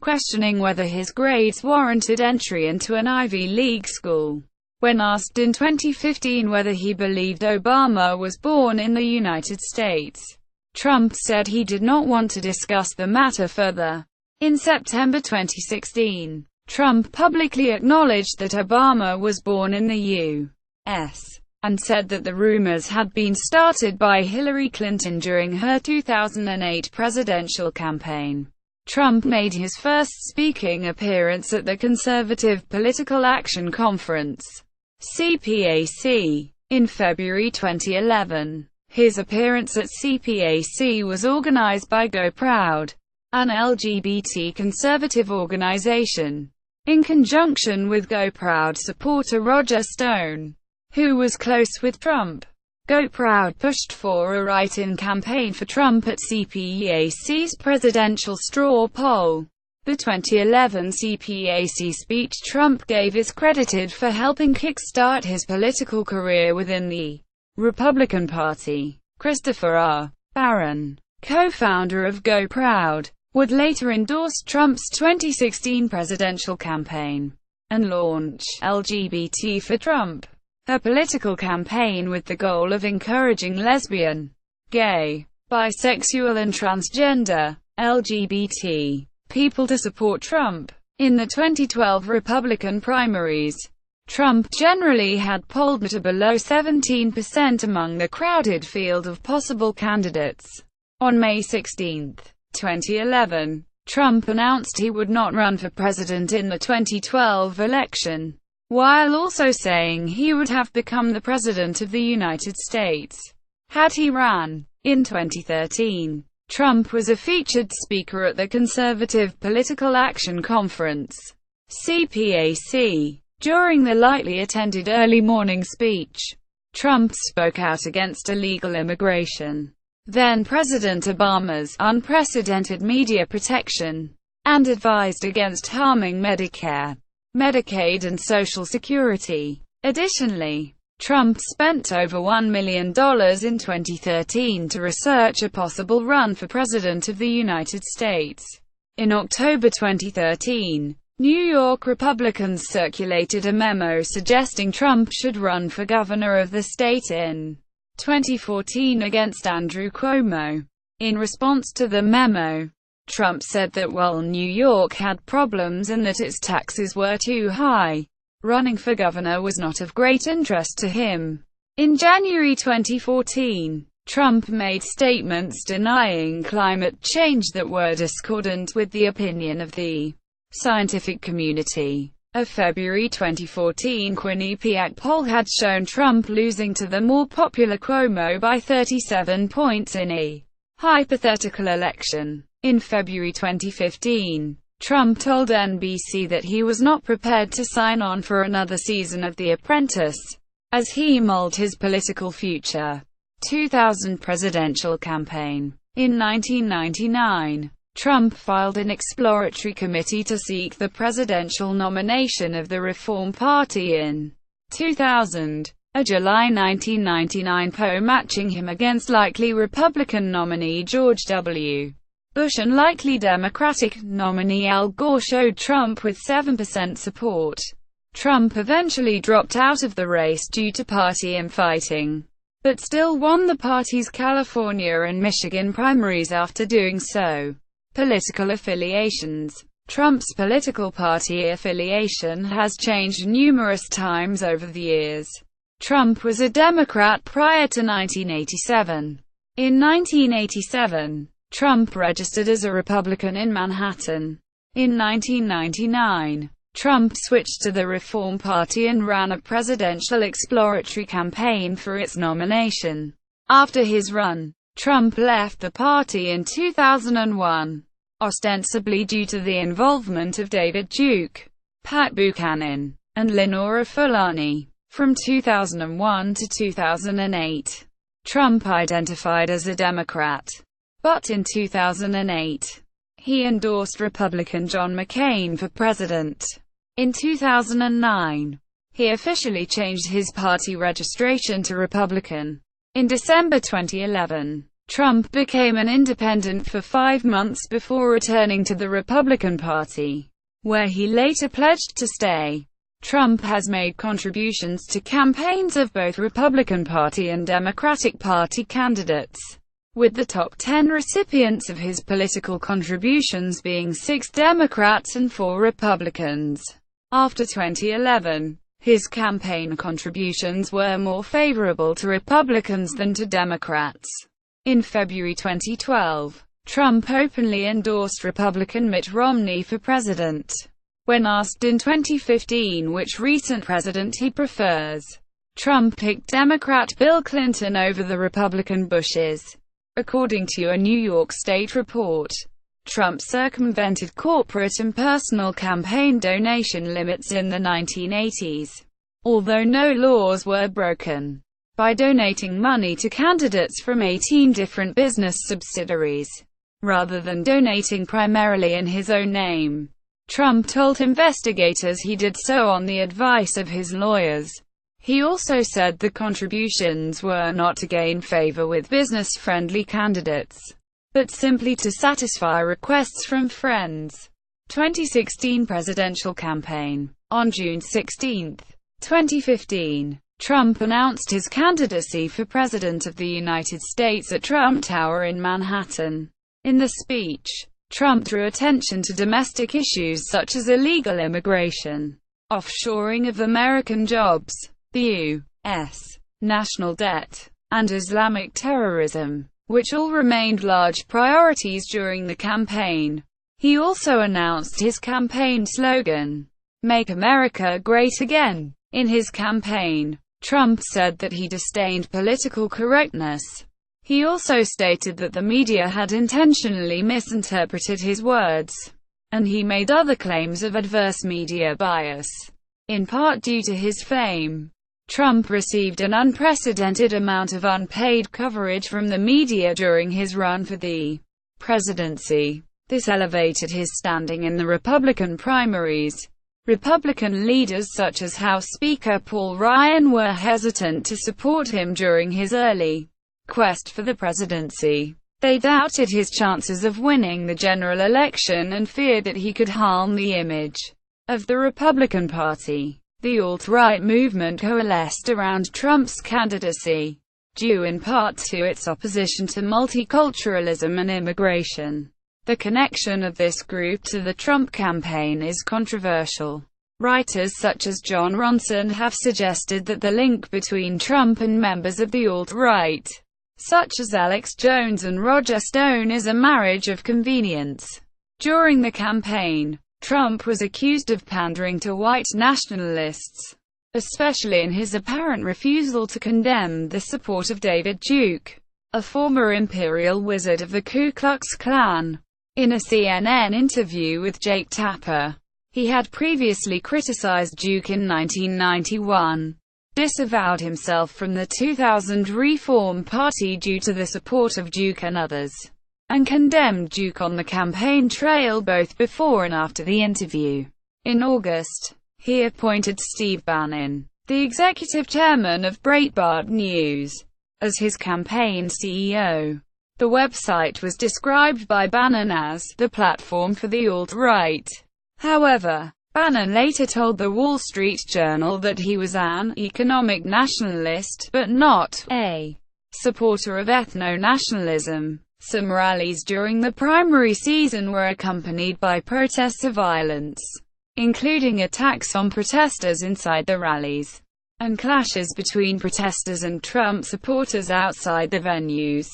questioning whether his grades warranted entry into an Ivy League school. When asked in 2015 whether he believed Obama was born in the United States, Trump said he did not want to discuss the matter further. In September 2016, Trump publicly acknowledged that Obama was born in the U.S. and said that the rumors had been started by Hillary Clinton during her 2008 presidential campaign. Trump made his first speaking appearance at the Conservative Political Action Conference, CPAC, in February 2011. His appearance at CPAC was organized by Go Proud, an LGBT conservative organization, in conjunction with Go Proud supporter Roger Stone, who was close with Trump. Go Proud pushed for a write-in campaign for Trump at CPAC's presidential straw poll. The 2011 CPAC speech Trump gave is credited for helping kickstart his political career within the Republican Party. Christopher R. Barron, co-founder of Go Proud, would later endorse Trump's 2016 presidential campaign and launch LGBT for Trump, a political campaign with the goal of encouraging lesbian, gay, bisexual and transgender LGBT people to support Trump. In the 2012 Republican primaries, Trump generally had polled at below 17% among the crowded field of possible candidates. On May 16, 2011, Trump announced he would not run for president in the 2012 election, while also saying he would have become the President of the United States had he ran. In 2013, Trump was a featured speaker at the Conservative Political Action Conference, CPAC. During the lightly attended early morning speech, Trump spoke out against illegal immigration, then President Obama's unprecedented media protection, and advised against harming Medicare, Medicaid and Social Security. Additionally, Trump spent over $1 million in 2013 to research a possible run for President of the United States. In October 2013, New York Republicans circulated a memo suggesting Trump should run for governor of the state in 2014 against Andrew Cuomo. In response to the memo, Trump said that while New York had problems and that its taxes were too high, running for governor was not of great interest to him. In January 2014, Trump made statements denying climate change that were discordant with the opinion of the scientific community. A February 2014 Quinnipiac poll had shown Trump losing to the more popular Cuomo by 37 points in a hypothetical election. In February 2015, Trump told NBC that he was not prepared to sign on for another season of The Apprentice, as he mulled his political future. 2000 presidential campaign. In 1999, Trump filed an exploratory committee to seek the presidential nomination of the Reform Party in 2000. A July 1999 poll matching him against likely Republican nominee George W. Bush and likely Democratic nominee Al Gore showed Trump with 7% support. Trump eventually dropped out of the race due to party infighting. but still won the party's California and Michigan primaries after doing so. Political affiliations. Trump's political party affiliation has changed numerous times over the years. Trump was a Democrat prior to 1987. In 1987, Trump registered as a Republican in Manhattan. In 1999, Trump switched to the Reform Party and ran a presidential exploratory campaign for its nomination. After his run, Trump left the party in 2001, ostensibly due to the involvement of David Duke, Pat Buchanan, and Lenora Fulani. From 2001 to 2008, Trump identified as a Democrat. But in 2008, he endorsed Republican John McCain for president. In 2009, he officially changed his party registration to Republican. In December 2011, Trump became an independent for 5 months before returning to the Republican Party, where he later pledged to stay. Trump has made contributions to campaigns of both Republican Party and Democratic Party candidates, with the top 10 recipients of his political contributions being 6 Democrats and 4 Republicans. After 2011, his campaign contributions were more favorable to Republicans than to Democrats. In February 2012, Trump openly endorsed Republican Mitt Romney for president. When asked in 2015 which recent president he prefers, Trump picked Democrat Bill Clinton over the Republican Bushes. According to a New York State report, Trump circumvented corporate and personal campaign donation limits in the 1980s, although no laws were broken, by donating money to candidates from 18 different business subsidiaries, rather than donating primarily in his own name. Trump told investigators he did so on the advice of his lawyers. He also said the contributions were not to gain favor with business-friendly candidates, but simply to satisfy requests from friends. 2016 presidential campaign. On June 16, 2015, Trump announced his candidacy for President of the United States at Trump Tower in Manhattan. In the speech, Trump drew attention to domestic issues such as illegal immigration, offshoring of American jobs, the U.S. national debt, and Islamic terrorism, which all remained large priorities during the campaign. He also announced his campaign slogan, "Make America Great Again." In his campaign, Trump said that he disdained political correctness. He also stated that the media had intentionally misinterpreted his words, and he made other claims of adverse media bias. In part due to his fame, Trump received an unprecedented amount of unpaid coverage from the media during his run for the presidency. This elevated his standing in the Republican primaries. Republican leaders such as House Speaker Paul Ryan were hesitant to support him during his early quest for the presidency. They doubted his chances of winning the general election and feared that he could harm the image of the Republican Party. The alt-right movement coalesced around Trump's candidacy, due in part to its opposition to multiculturalism and immigration. The connection of this group to the Trump campaign is controversial. Writers such as John Ronson have suggested that the link between Trump and members of the alt-right, such as Alex Jones and Roger Stone, is a marriage of convenience. During the campaign, Trump was accused of pandering to white nationalists, especially in his apparent refusal to condemn the support of David Duke, a former imperial wizard of the Ku Klux Klan. In a CNN interview with Jake Tapper, he had previously criticized Duke in 1991, disavowed himself from the 2000 Reform Party due to the support of Duke and others, and condemned Duke on the campaign trail both before and after the interview. In August, he appointed Steve Bannon, the executive chairman of Breitbart News, as his campaign CEO. The website was described by Bannon as the platform for the alt-right. However, Bannon later told the Wall Street Journal that he was an economic nationalist, but not a supporter of ethno-nationalism. Some rallies during the primary season were accompanied by protests of violence, including attacks on protesters inside the rallies, and clashes between protesters and Trump supporters outside the venues.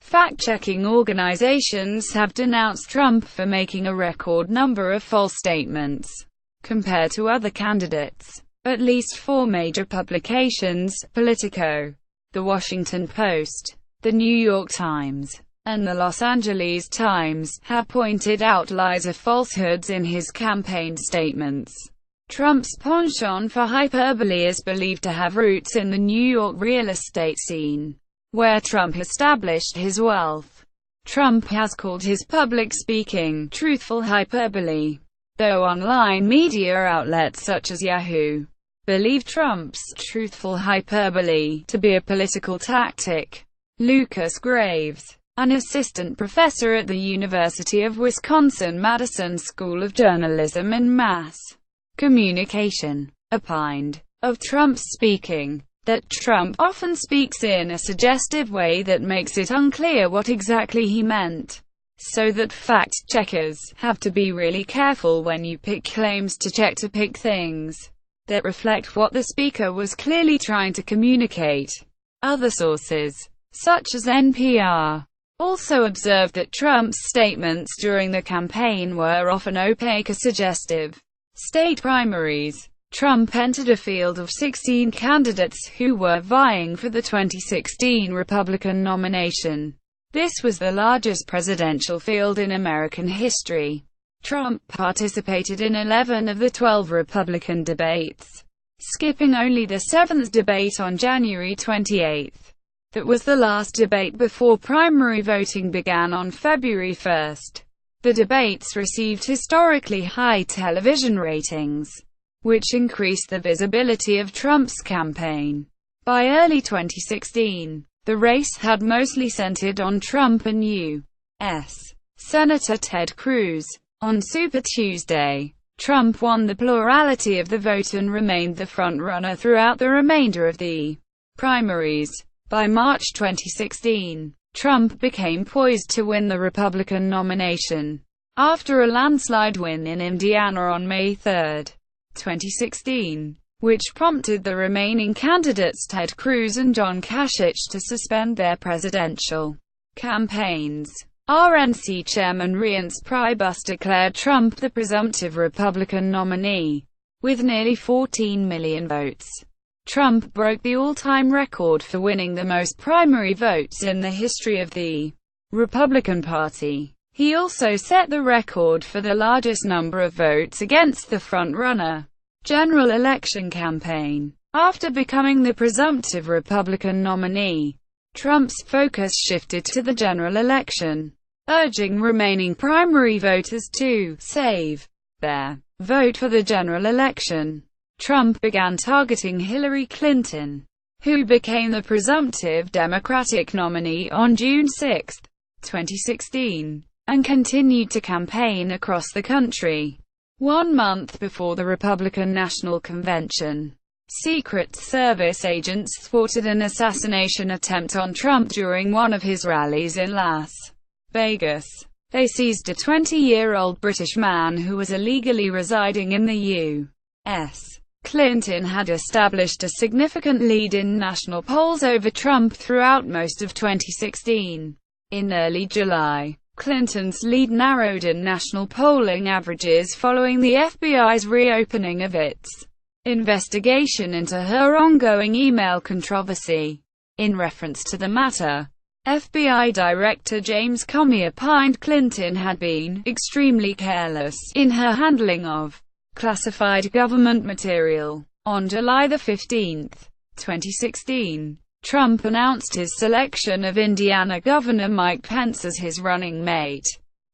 Fact-checking organizations have denounced Trump for making a record number of false statements compared to other candidates. At least 4 major publications, Politico, The Washington Post, The New York Times, and The Los Angeles Times, have pointed out lies or falsehoods in his campaign statements. Trump's penchant for hyperbole is believed to have roots in the New York real estate scene, where Trump established his wealth. Trump has called his public speaking truthful hyperbole, though online media outlets such as Yahoo believe Trump's truthful hyperbole to be a political tactic. Lucas Graves, an assistant professor at the University of Wisconsin-Madison School of Journalism and Mass Communication, opined of Trump's speaking that Trump often speaks in a suggestive way that makes it unclear what exactly he meant, so that fact-checkers have to be really careful when you pick claims to pick things that reflect what the speaker was clearly trying to communicate. Other sources, such as NPR, also observed that Trump's statements during the campaign were often opaque or suggestive. State primaries. Trump entered a field of 16 candidates who were vying for the 2016 Republican nomination. This was the largest presidential field in American history. Trump participated in 11 of the 12 Republican debates, skipping only the 7th debate on January 28. That was the last debate before primary voting began on February 1. The debates received historically high television ratings, which increased the visibility of Trump's campaign. By early 2016, the race had mostly centered on Trump and U.S. Senator Ted Cruz. On Super Tuesday, Trump won the plurality of the vote and remained the front-runner throughout the remainder of the primaries. By March 2016, Trump became poised to win the Republican nomination, after a landslide win in Indiana on May 3, 2016, which prompted the remaining candidates Ted Cruz and John Kasich to suspend their presidential campaigns. RNC Chairman Reince Priebus declared Trump the presumptive Republican nominee, with nearly 14 million votes. Trump broke the all-time record for winning the most primary votes in the history of the Republican Party. He also set the record for the largest number of votes against the front-runner general election campaign. After becoming the presumptive Republican nominee, Trump's focus shifted to the general election, urging remaining primary voters to save their vote for the general election. Trump began targeting Hillary Clinton, who became the presumptive Democratic nominee on June 6, 2016, and continued to campaign across the country. 1 month before the Republican National Convention, Secret Service agents thwarted an assassination attempt on Trump during one of his rallies in Las Vegas. They seized a 20-year-old British man who was illegally residing in the U.S. Clinton had established a significant lead in national polls over Trump throughout most of 2016. In early July, Clinton's lead narrowed in national polling averages following the FBI's reopening of its investigation into her ongoing email controversy. In reference to the matter, FBI Director James Comey opined Clinton had been extremely careless in her handling of classified government material. On July 15, 2016, Trump announced his selection of Indiana Governor Mike Pence as his running mate.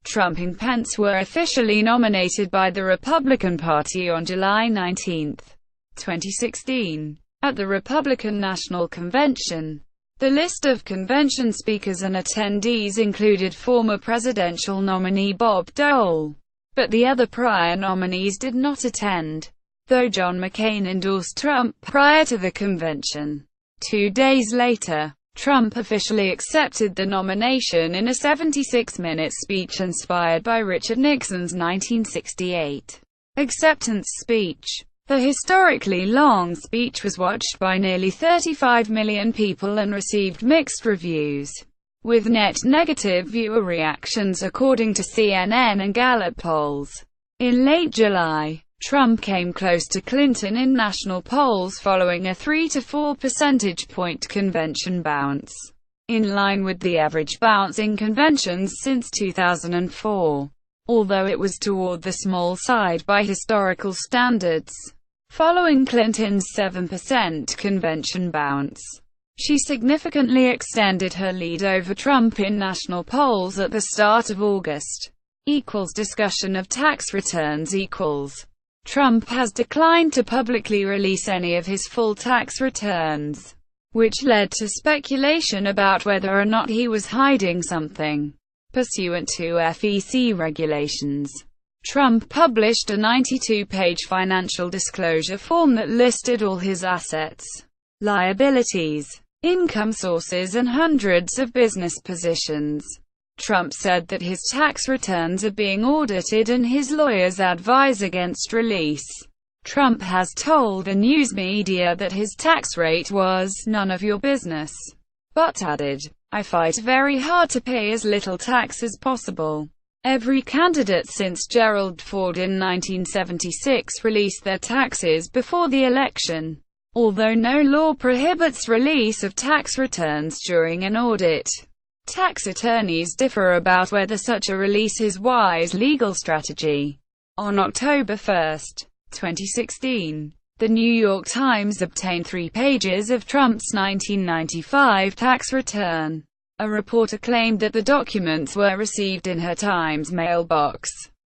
Trump and Pence were officially nominated by the Republican Party on July 19, 2016, at the Republican National Convention. The list of convention speakers and attendees included former presidential nominee Bob Dole, but the other prior nominees did not attend, though John McCain endorsed Trump prior to the convention. 2 days later, Trump officially accepted the nomination in a 76-minute speech inspired by Richard Nixon's 1968 acceptance speech. The historically long speech was watched by nearly 35 million people and received mixed reviews, with net negative viewer reactions according to CNN and Gallup polls. In late July, Trump came close to Clinton in national polls following a 3 to 4 percentage point convention bounce, in line with the average bounce in conventions since 2004, although it was toward the small side by historical standards. Following Clinton's 7% convention bounce, she significantly extended her lead over Trump in national polls at the start of August. Discussion of tax returns Trump has declined to publicly release any of his full tax returns, which led to speculation about whether or not he was hiding something. Pursuant to FEC regulations, Trump published a 92-page financial disclosure form that listed all his assets, liabilities, income sources and hundreds of business positions. Trump said that his tax returns are being audited and his lawyers advise against release. Trump has told the news media that his tax rate was "none of your business," but added, "I fight very hard to pay as little tax as possible." Every candidate since Gerald Ford in 1976 released their taxes before the election, although no law prohibits release of tax returns during an audit. Tax attorneys differ about whether such a release is wise legal strategy. On October 1, 2016, The New York Times obtained 3 pages of Trump's 1995 tax return. A reporter claimed that the documents were received in her Times mailbox.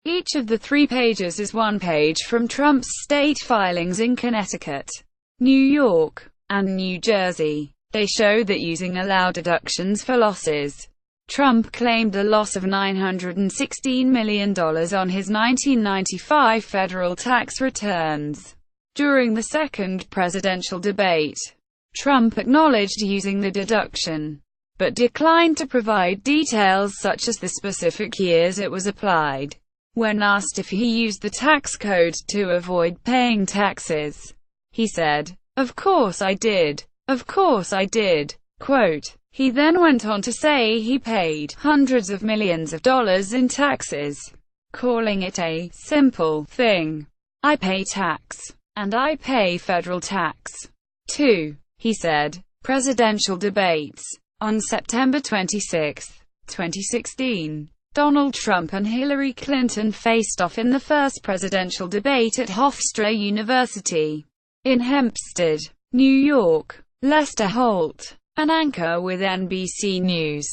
Each of the 3 pages is 1 page from Trump's state filings in Connecticut, New York, and New Jersey. They show that using allowed deductions for losses, Trump claimed a loss of $916 million on his 1995 federal tax returns. During the second presidential debate, Trump acknowledged using the deduction, but declined to provide details such as the specific years it was applied. When asked if he used the tax code to avoid paying taxes, he said, "Of course I did. Of course I did." Quote, he then went on to say he paid hundreds of millions of dollars in taxes, calling it a simple thing. "I pay tax. And I pay federal tax, too," he said. Presidential debates. On September 26, 2016, Donald Trump and Hillary Clinton faced off in the first presidential debate at Hofstra University in Hempstead, New York. Lester Holt, an anchor with NBC News,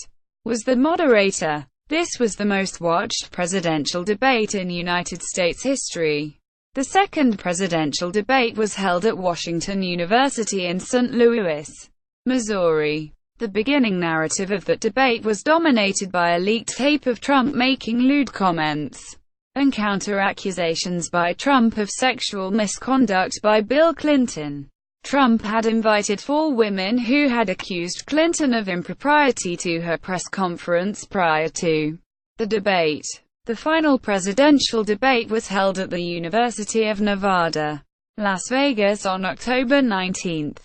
was the moderator. This was the most watched presidential debate in United States history. The second presidential debate was held at Washington University in St. Louis, Missouri. The beginning narrative of that debate was dominated by a leaked tape of Trump making lewd comments and counter-accusations by Trump of sexual misconduct by Bill Clinton. Trump had invited 4 women who had accused Clinton of impropriety to her press conference prior to the debate. The final presidential debate was held at the University of Nevada, Las Vegas on October 19.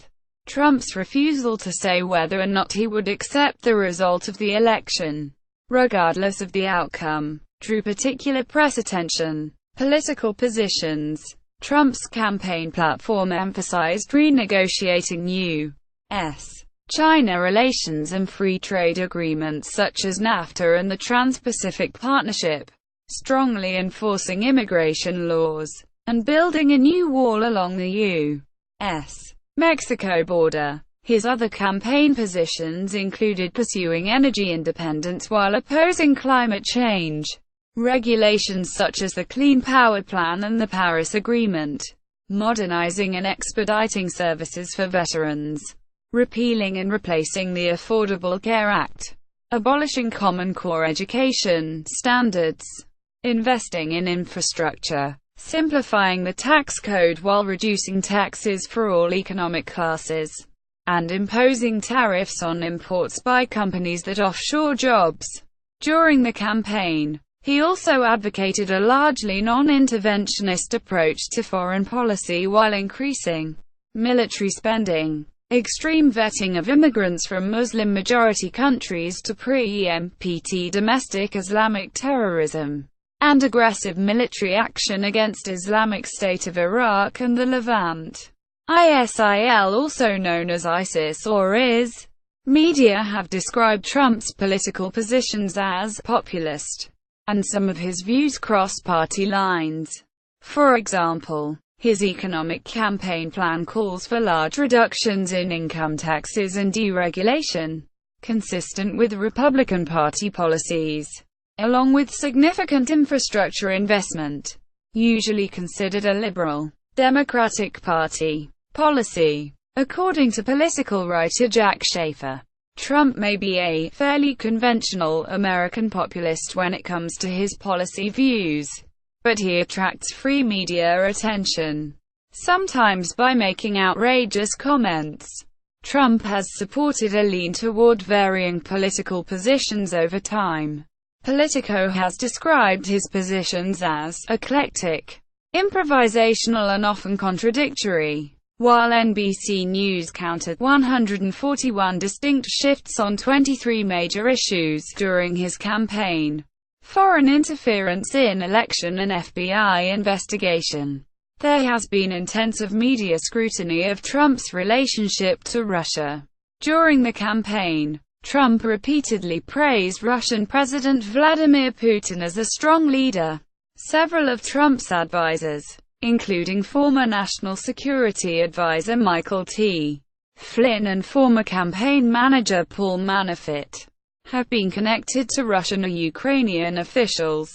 Trump's refusal to say whether or not he would accept the result of the election, regardless of the outcome, drew particular press attention. Political positions. Trump's campaign platform emphasized renegotiating U.S. China relations and free trade agreements such as NAFTA and the Trans-Pacific Partnership, strongly enforcing immigration laws, and building a new wall along the U.S.-Mexico border. His other campaign positions included pursuing energy independence while opposing climate change regulations such as the Clean Power Plan and the Paris Agreement, modernizing and expediting services for veterans, repealing and replacing the Affordable Care Act, abolishing Common Core education standards, investing in infrastructure, simplifying the tax code while reducing taxes for all economic classes, and imposing tariffs on imports by companies that offshore jobs. During the campaign, he also advocated a largely non-interventionist approach to foreign policy while increasing military spending, extreme vetting of immigrants from Muslim-majority countries to pre-EMPT domestic Islamic terrorism, and aggressive military action against Islamic State of Iraq and the Levant. ISIL, also known as ISIS or IS. Media have described Trump's political positions as populist, and some of his views cross party lines. For example, his economic campaign plan calls for large reductions in income taxes and deregulation, consistent with Republican Party policies, along with significant infrastructure investment, usually considered a liberal, Democratic Party policy. According to political writer Jack Schafer, Trump may be a fairly conventional American populist when it comes to his policy views, but he attracts free media attention, sometimes by making outrageous comments. Trump has supported a lean toward varying political positions over time. Politico has described his positions as eclectic, improvisational and often contradictory, while NBC News counted 141 distinct shifts on 23 major issues during his campaign: foreign interference in election and FBI investigation. There has been intensive media scrutiny of Trump's relationship to Russia. During the campaign, Trump repeatedly praised Russian President Vladimir Putin as a strong leader. Several of Trump's advisors, including former National Security Advisor Michael T. Flynn and former campaign manager Paul Manafort, have been connected to Russian or Ukrainian officials.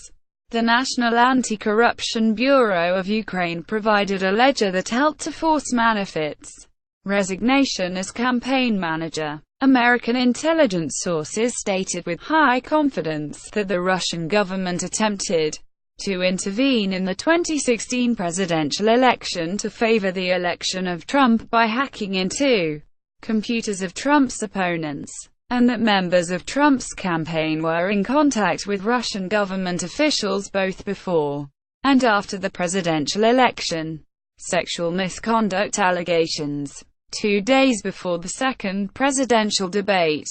The National Anti-Corruption Bureau of Ukraine provided a ledger that helped to force Manafort's resignation as campaign manager. American intelligence sources stated with high confidence that the Russian government attempted to intervene in the 2016 presidential election to favor the election of Trump by hacking into computers of Trump's opponents, and that members of Trump's campaign were in contact with Russian government officials both before and after the presidential election. Sexual misconduct allegations. 2 days before the second presidential debate,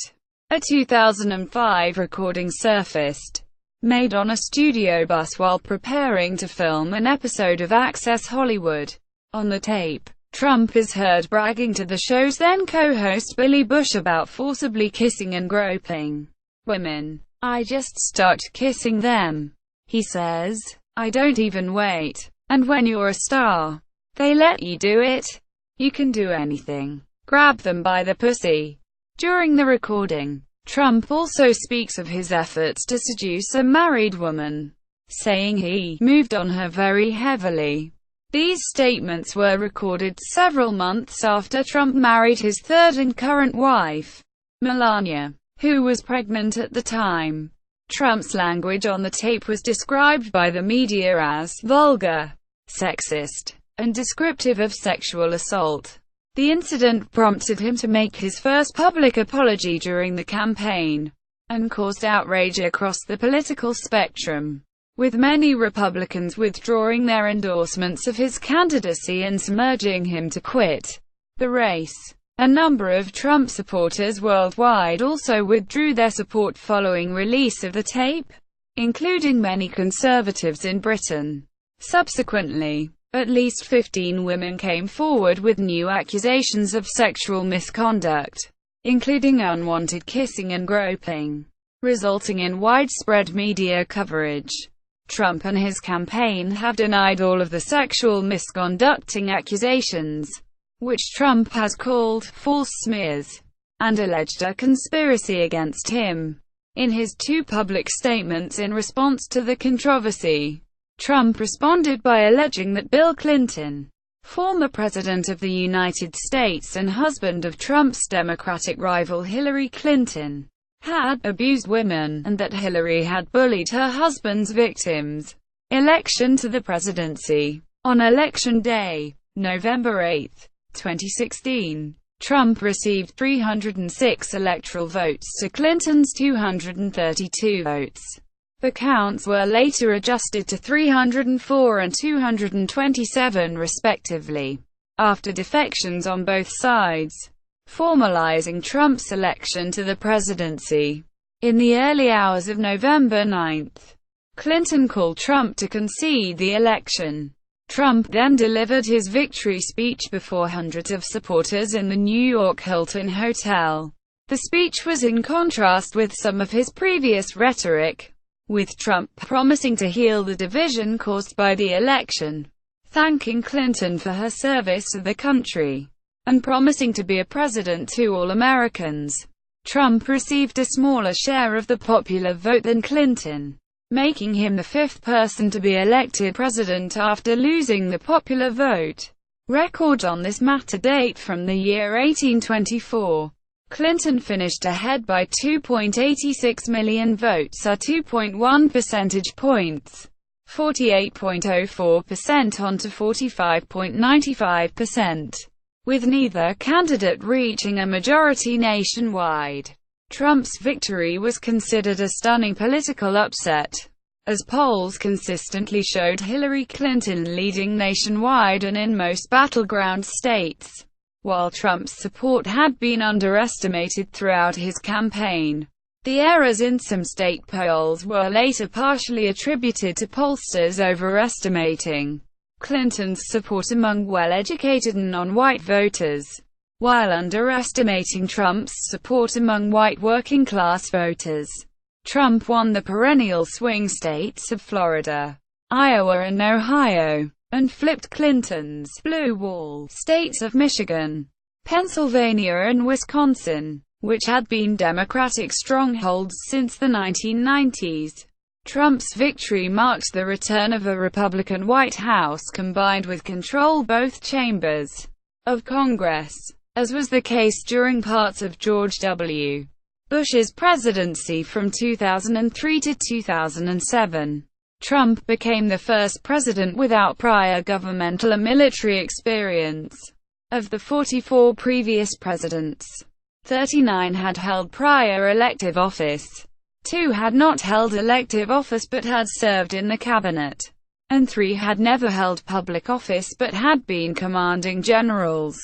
a 2005 recording surfaced, made on a studio bus while preparing to film an episode of Access Hollywood. On the tape, Trump is heard bragging to the show's then co-host Billy Bush about forcibly kissing and groping women. "I just start kissing them," he says. "I don't even wait. And when you're a star, they let you do it. You can do anything. Grab them by the pussy." During the recording, Trump also speaks of his efforts to seduce a married woman, saying he moved on her very heavily. These statements were recorded several months after Trump married his third and current wife, Melania, who was pregnant at the time. Trump's language on the tape was described by the media as vulgar, sexist, and descriptive of sexual assault. The incident prompted him to make his first public apology during the campaign, and caused outrage across the political spectrum, with many Republicans withdrawing their endorsements of his candidacy and urging him to quit the race. A number of Trump supporters worldwide also withdrew their support following release of the tape, including many conservatives in Britain. Subsequently, at least 15 women came forward with new accusations of sexual misconduct, including unwanted kissing and groping, resulting in widespread media coverage. Trump and his campaign have denied all of the sexual misconducting accusations, which Trump has called false smears, and alleged a conspiracy against him. In his 2 public statements in response to the controversy, Trump responded by alleging that Bill Clinton, former President of the United States and husband of Trump's Democratic rival Hillary Clinton, had abused women, and that Hillary had bullied her husband's victims. Election to the presidency. On Election Day, November 8, 2016, Trump received 306 electoral votes to Clinton's 232 votes. The counts were later adjusted to 304 and 227 respectively, after defections on both sides, formalizing Trump's election to the presidency. In the early hours of November 9, Clinton called Trump to concede the election. Trump then delivered his victory speech before hundreds of supporters in the New York Hilton Hotel. The speech was in contrast with some of his previous rhetoric, with Trump promising to heal the division caused by the election, thanking Clinton for her service to the country, and promising to be a president to all Americans. Trump received a smaller share of the popular vote than Clinton, making him the fifth person to be elected president after losing the popular vote. Record on this matter date from the year 1824. Clinton finished ahead by 2.86 million votes or 2.1 percentage points, 48.04% onto 45.95%, with neither candidate reaching a majority nationwide. Trump's victory was considered a stunning political upset, as polls consistently showed Hillary Clinton leading nationwide and in most battleground states, while Trump's support had been underestimated throughout his campaign. The errors in some state polls were later partially attributed to pollsters overestimating Clinton's support among well-educated and non-white voters, while underestimating Trump's support among white working-class voters. Trump won the perennial swing states of Florida, Iowa and Ohio, and flipped Clinton's blue wall states of Michigan, Pennsylvania and Wisconsin, which had been Democratic strongholds since the 1990s. Trump's victory marked the return of a Republican White House combined with control both chambers of Congress, as was the case during parts of George W. Bush's presidency from 2003 to 2007. Trump became the first president without prior governmental or military experience. Of the 44 previous presidents, 39 had held prior elective office, 2 had not held elective office but had served in the cabinet, and 3 had never held public office but had been commanding generals.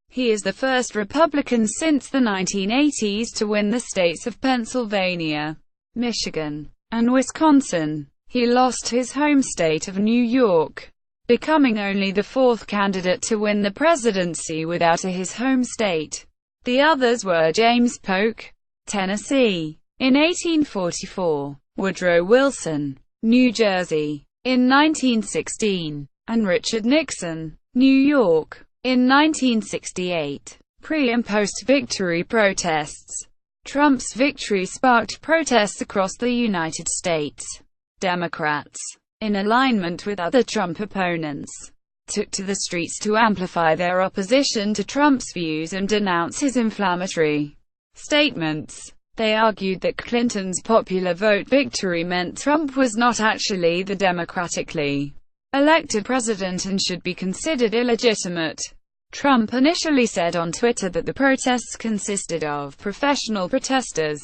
He is the first Republican since the 1980s to win the states of Pennsylvania, Michigan, and Wisconsin. He lost his home state of New York, becoming only the 4th candidate to win the presidency without his home state. The others were James Polk, Tennessee, in 1844, Woodrow Wilson, New Jersey, in 1916, and Richard Nixon, New York, in 1968. Pre- and post-victory protests. Trump's victory sparked protests across the United States. Democrats, in alignment with other Trump opponents, took to the streets to amplify their opposition to Trump's views and denounce his inflammatory statements. They argued that Clinton's popular vote victory meant Trump was not actually the democratically elected president and should be considered illegitimate. Trump initially said on Twitter that the protests consisted of professional protesters,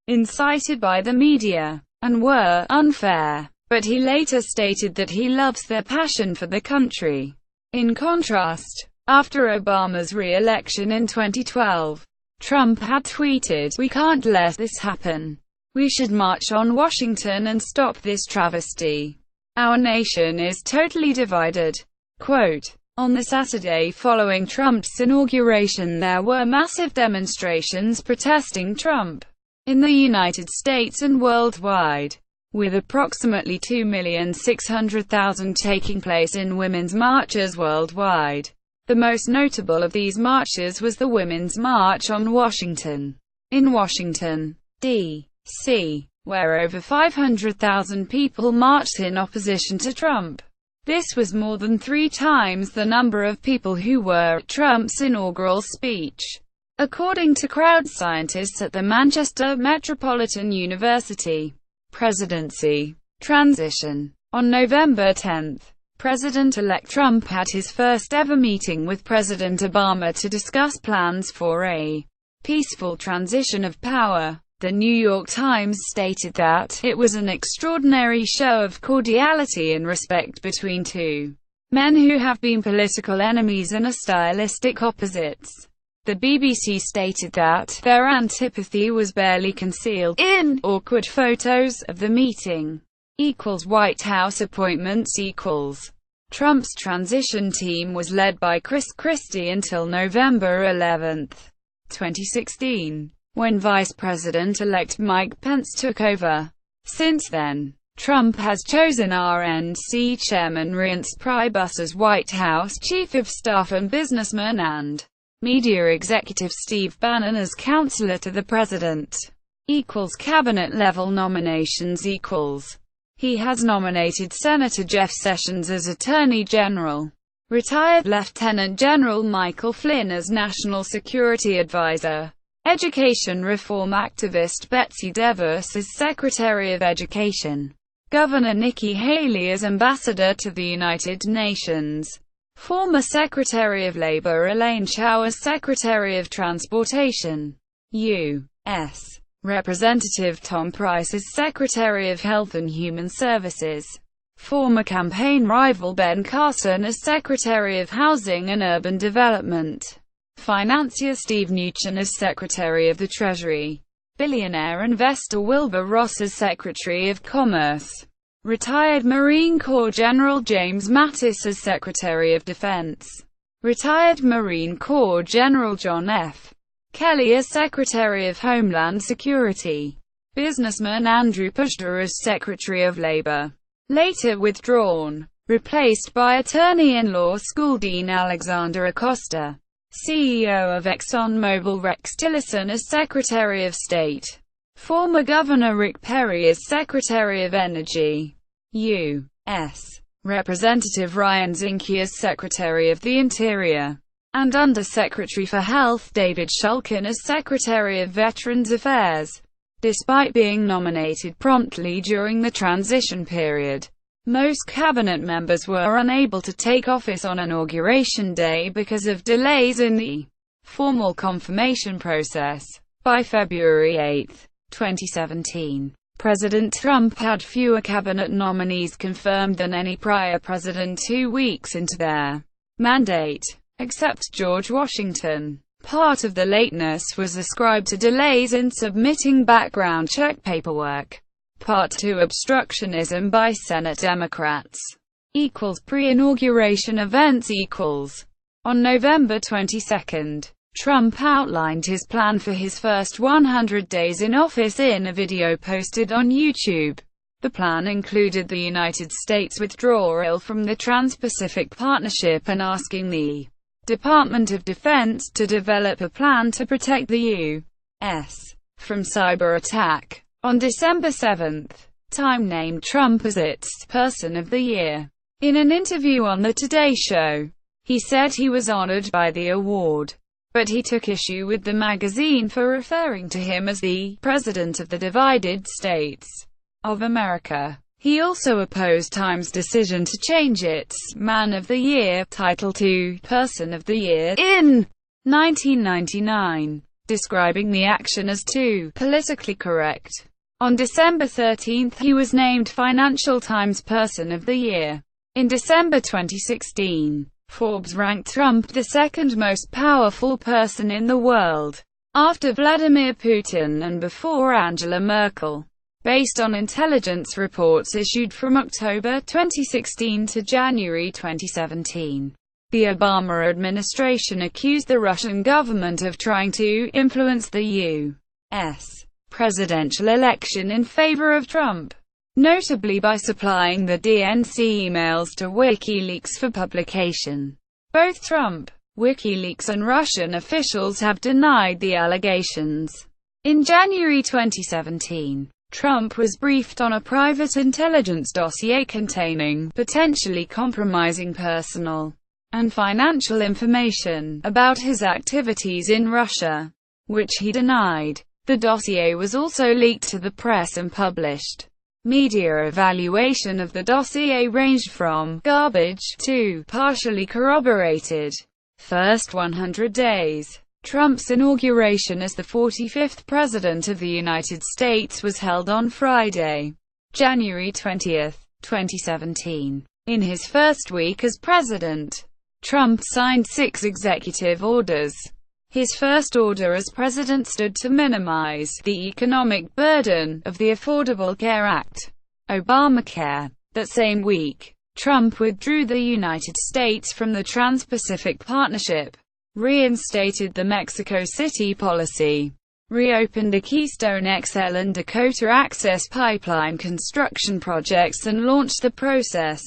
incited by the media, and were unfair, but he later stated that he loves their passion for the country. In contrast, after Obama's re-election in 2012, Trump had tweeted, "We can't let this happen. We should march on Washington and stop this travesty. Our nation is totally divided." Quote, on the Saturday following Trump's inauguration there were massive demonstrations protesting Trump in the United States and worldwide, with approximately 2,600,000 taking place in women's marches worldwide. The most notable of these marches was the Women's March on Washington, in Washington, D.C., where over 500,000 people marched in opposition to Trump. This was more than 3 times the number of people who were at Trump's inaugural speech. according to crowd scientists at the Manchester Metropolitan University. Presidency transition. On November 10, President-elect Trump had his first ever meeting with President Obama to discuss plans for a peaceful transition of power. The New York Times stated that it was an extraordinary show of cordiality and respect between two men who have been political enemies and are stylistic opposites. The BBC stated that their antipathy was barely concealed in awkward photos of the meeting. White House appointments Trump's transition team was led by Chris Christie until November 11, 2016, when Vice President-elect Mike Pence took over. Since then, Trump has chosen RNC Chairman Reince Priebus as White House Chief of Staff and businessman, and media executive Steve Bannon as counselor to the president. Cabinet-level nominations He has nominated Senator Jeff Sessions as Attorney General, retired Lieutenant General Michael Flynn as National Security Advisor, education reform activist Betsy DeVos as Secretary of Education, Governor Nikki Haley as Ambassador to the United Nations, former Secretary of Labor Elaine Chao as Secretary of Transportation, U.S. Representative Tom Price as Secretary of Health and Human Services, former campaign rival Ben Carson as Secretary of Housing and Urban Development, financier Steve Mnuchin as Secretary of the Treasury, billionaire investor Wilbur Ross as Secretary of Commerce, retired Marine Corps General James Mattis as Secretary of Defense, retired Marine Corps General John F. Kelly as Secretary of Homeland Security, businessman Andrew Kushner as Secretary of Labor, later withdrawn, replaced by attorney-in-law school dean Alexander Acosta, CEO of ExxonMobil Rex Tillerson as Secretary of State, former Governor Rick Perry as Secretary of Energy, U.S. Representative Ryan Zinke as Secretary of the Interior, and Undersecretary for Health David Shulkin as Secretary of Veterans Affairs. Despite being nominated promptly during the transition period, most cabinet members were unable to take office on Inauguration Day because of delays in the formal confirmation process. By February 8, 2017, President Trump had fewer cabinet nominees confirmed than any prior president 2 weeks into their mandate, except George Washington. Part of the lateness was ascribed to delays in submitting background check paperwork. Part 2 obstructionism by Senate Democrats. Pre-inauguration events On November 22, Trump outlined his plan for his first 100 days in office in a video posted on YouTube. The plan included the United States withdrawal from the Trans-Pacific Partnership and asking the Department of Defense to develop a plan to protect the U.S. from cyber attack. On December 7, Time named Trump as its Person of the Year. In an interview on The Today Show, he said he was honored by the award, but he took issue with the magazine for referring to him as the President of the Divided States of America. He also opposed Time's decision to change its Man of the Year title to Person of the Year in 1999, describing the action as too politically correct. On December 13, he was named Financial Times Person of the Year. In December 2016, Forbes ranked Trump the second most powerful person in the world, after Vladimir Putin and before Angela Merkel, based on intelligence reports issued from October 2016 to January 2017. The Obama administration accused the Russian government of trying to influence the U.S. presidential election in favor of Trump, notably by supplying the DNC emails to WikiLeaks for publication. Both Trump, WikiLeaks and Russian officials have denied the allegations. In January 2017, Trump was briefed on a private intelligence dossier containing potentially compromising personal and financial information about his activities in Russia, which he denied. The dossier was also leaked to the press and published. Media evaluation of the dossier ranged from garbage to partially corroborated. First 100 days. Trump's inauguration as the 45th President of the United States was held on Friday, January 20, 2017. In his first week as president, Trump signed 6 executive orders. His first order as president stood to minimize the economic burden of the Affordable Care Act, Obamacare. That same week, Trump withdrew the United States from the Trans-Pacific Partnership, reinstated the Mexico City policy, reopened the Keystone XL and Dakota Access Pipeline construction projects and launched the process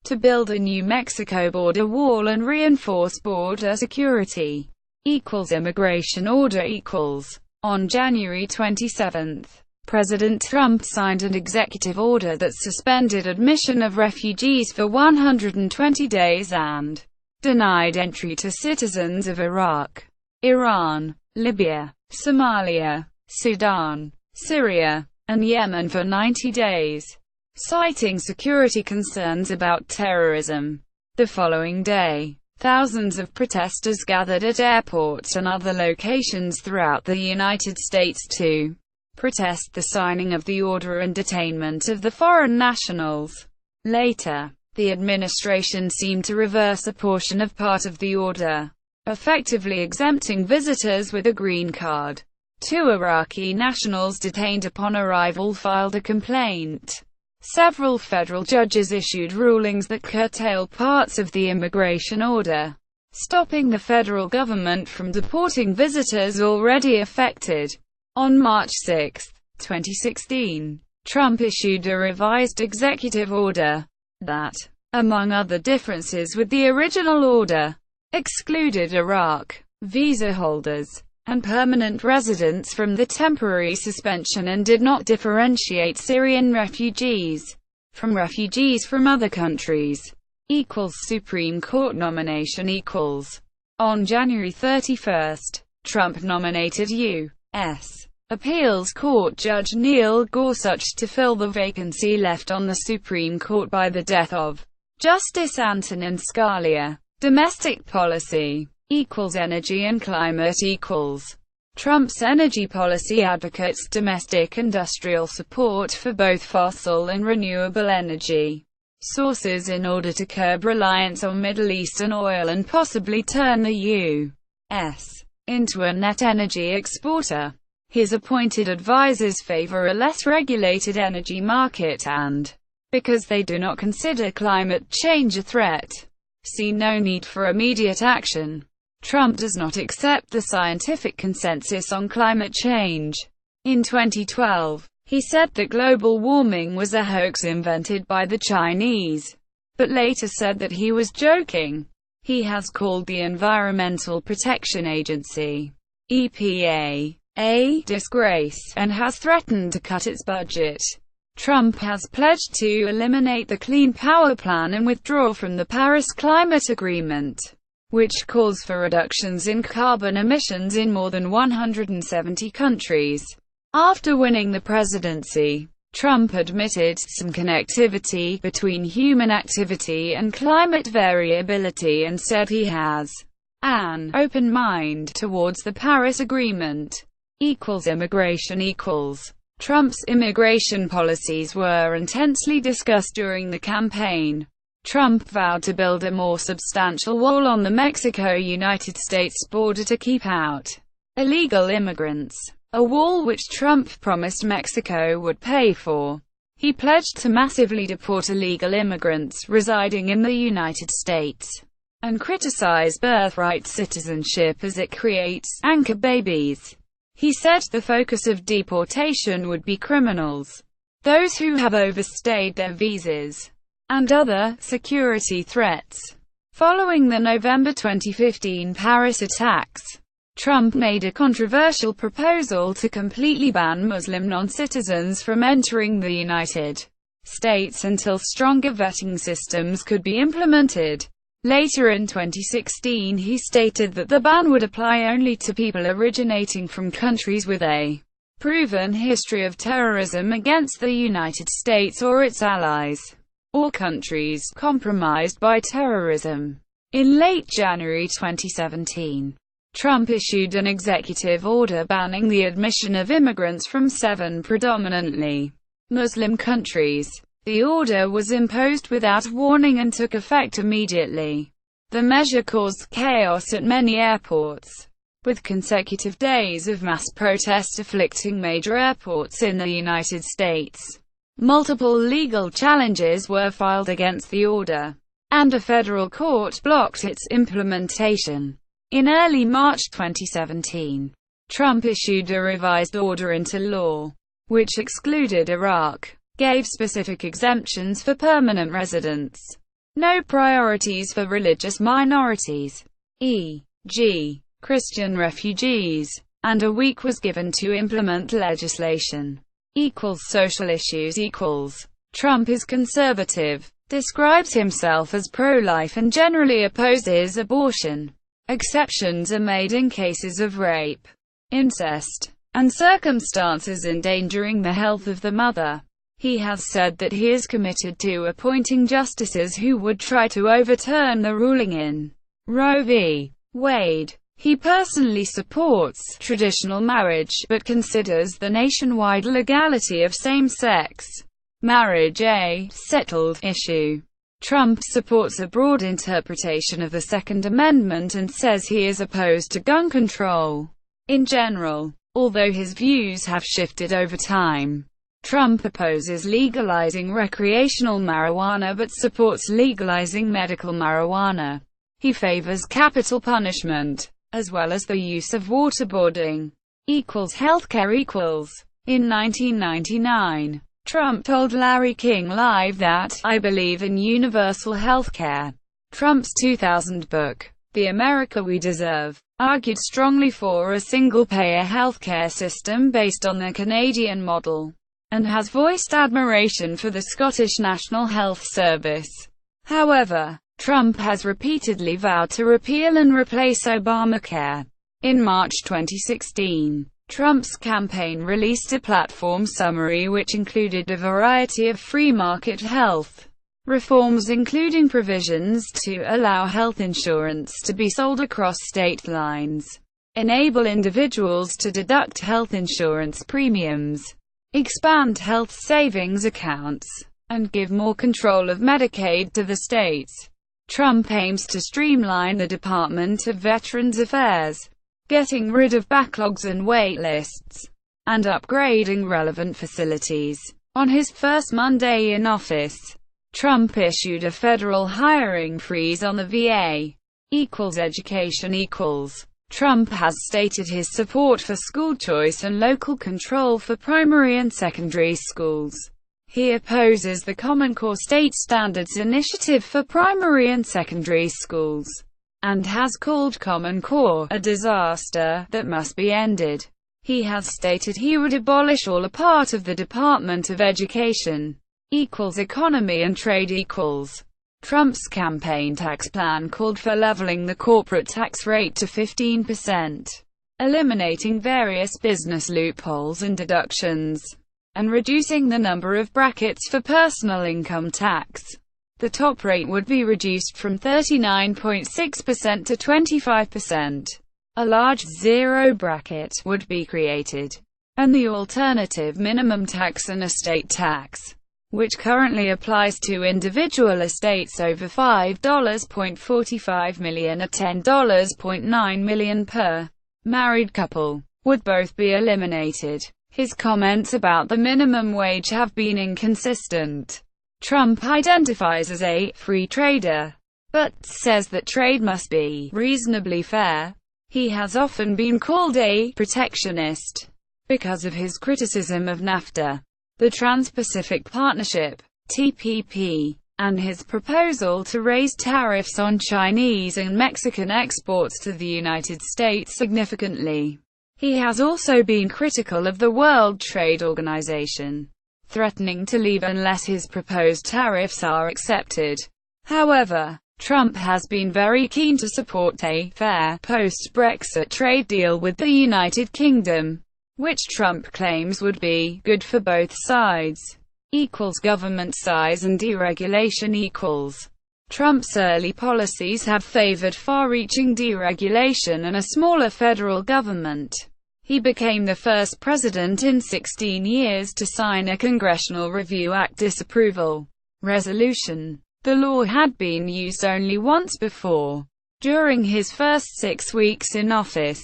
to build a New Mexico border wall and reinforce border security. Immigration order equals. On January 27, President Trump signed an executive order that suspended admission of refugees for 120 days and denied entry to citizens of Iraq, Iran, Libya, Somalia, Sudan, Syria, and Yemen for 90 days, citing security concerns about terrorism. The following day, thousands of protesters gathered at airports and other locations throughout the United States to protest the signing of the order and detainment of the foreign nationals. Later, the administration seemed to reverse a portion of part of the order, effectively exempting visitors with a green card. 2 Iraqi nationals detained upon arrival filed a complaint. Several federal judges issued rulings that curtailed parts of the immigration order, stopping the federal government from deporting visitors already affected. On March 6, 2016, Trump issued a revised executive order that, among other differences with the original order, excluded Iraq visa holders and permanent residents from the temporary suspension and did not differentiate Syrian refugees from refugees from other countries. Supreme Court nomination equals. On January 31, Trump nominated U.S. Appeals Court Judge Neil Gorsuch to fill the vacancy left on the Supreme Court by the death of Justice Antonin Scalia. Domestic policy equals. Energy and climate equals. Trump's energy policy advocates domestic industrial support for both fossil and renewable energy sources in order to curb reliance on Middle Eastern oil and possibly turn the U.S. into a net energy exporter. His appointed advisors favor a less regulated energy market and, because they do not consider climate change a threat, see no need for immediate action. Trump does not accept the scientific consensus on climate change. In 2012, he said that global warming was a hoax invented by the Chinese, but later said that he was joking. He has called the Environmental Protection Agency, EPA, a disgrace, and has threatened to cut its budget. Trump has pledged to eliminate the Clean Power Plan and withdraw from the Paris Climate Agreement, which calls for reductions in carbon emissions in more than 170 countries. After winning the presidency, Trump admitted some connectivity between human activity and climate variability and said he has an open mind towards the Paris Agreement. Immigration equals. Trump's immigration policies were intensely discussed during the campaign. Trump vowed to build a more substantial wall on the Mexico-United States border to keep out illegal immigrants, a wall which Trump promised Mexico would pay for. He pledged to massively deport illegal immigrants residing in the United States, and criticized birthright citizenship as it creates anchor babies. He said the focus of deportation would be criminals, those who have overstayed their visas, and other security threats. Following the November 2015 Paris attacks, Trump made a controversial proposal to completely ban Muslim non-citizens from entering the United States until stronger vetting systems could be implemented. Later in 2016 he stated that the ban would apply only to people originating from countries with a proven history of terrorism against the United States or its allies, or countries compromised by terrorism. In late January 2017, Trump issued an executive order banning the admission of immigrants from 7 predominantly Muslim countries. The order was imposed without warning and took effect immediately. The measure caused chaos at many airports, with consecutive days of mass protest afflicting major airports in the United States. Multiple legal challenges were filed against the order, and a federal court blocked its implementation. In early March 2017, Trump issued a revised order into law, which excluded Iraq, gave specific exemptions for permanent residents, no priorities for religious minorities, e.g., Christian refugees, and a week was given to implement legislation. Social issues. Trump is conservative, describes himself as pro-life and generally opposes abortion. Exceptions are made in cases of rape, incest, and circumstances endangering the health of the mother. He has said that he is committed to appointing justices who would try to overturn the ruling in Roe v. Wade. He personally supports traditional marriage, but considers the nationwide legality of same-sex marriage a settled issue. Trump supports a broad interpretation of the Second Amendment and says he is opposed to gun control in general, although his views have shifted over time. Trump opposes legalizing recreational marijuana but supports legalizing medical marijuana. He favors capital punishment, as well as the use of waterboarding. Healthcare. In 1999, Trump told Larry King Live that, "I believe in universal healthcare." Trump's 2000 book, The America We Deserve, argued strongly for a single-payer healthcare system based on the Canadian model, and has voiced admiration for the Scottish National Health Service. However, Trump has repeatedly vowed to repeal and replace Obamacare. In March 2016, Trump's campaign released a platform summary which included a variety of free market health reforms, including provisions to allow health insurance to be sold across state lines, enable individuals to deduct health insurance premiums, expand health savings accounts, and give more control of Medicaid to the states. Trump aims to streamline the Department of Veterans Affairs, getting rid of backlogs and wait lists, and upgrading relevant facilities. On his first Monday in office, Trump issued a federal hiring freeze on the VA. Education. Trump has stated his support for school choice and local control for primary and secondary schools. He opposes the Common Core State Standards Initiative for primary and secondary schools, and has called Common Core a disaster that must be ended. He has stated he would abolish all or part of the Department of Education. Economy and trade. Trump's campaign tax plan called for leveling the corporate tax rate to 15%, eliminating various business loopholes and deductions, and reducing the number of brackets for personal income tax. The top rate would be reduced from 39.6% to 25%. A large zero bracket would be created, and the alternative minimum tax and estate tax, which currently applies to individual estates over $5.45 million or $10.9 million per married couple, would both be eliminated. His comments about the minimum wage have been inconsistent. Trump identifies as a free trader, but says that trade must be reasonably fair. He has often been called a protectionist because of his criticism of NAFTA, the Trans-Pacific Partnership, TPP, and his proposal to raise tariffs on Chinese and Mexican exports to the United States significantly. He has also been critical of the World Trade Organization, threatening to leave unless his proposed tariffs are accepted. However, Trump has been very keen to support a fair post-Brexit trade deal with the United Kingdom, which Trump claims would be good for both sides. Equals government size and deregulation equals. Trump's early policies have favored far-reaching deregulation and a smaller federal government. He became the first president in 16 years to sign a Congressional Review Act disapproval resolution. The law had been used only once before. During his first 6 weeks in office,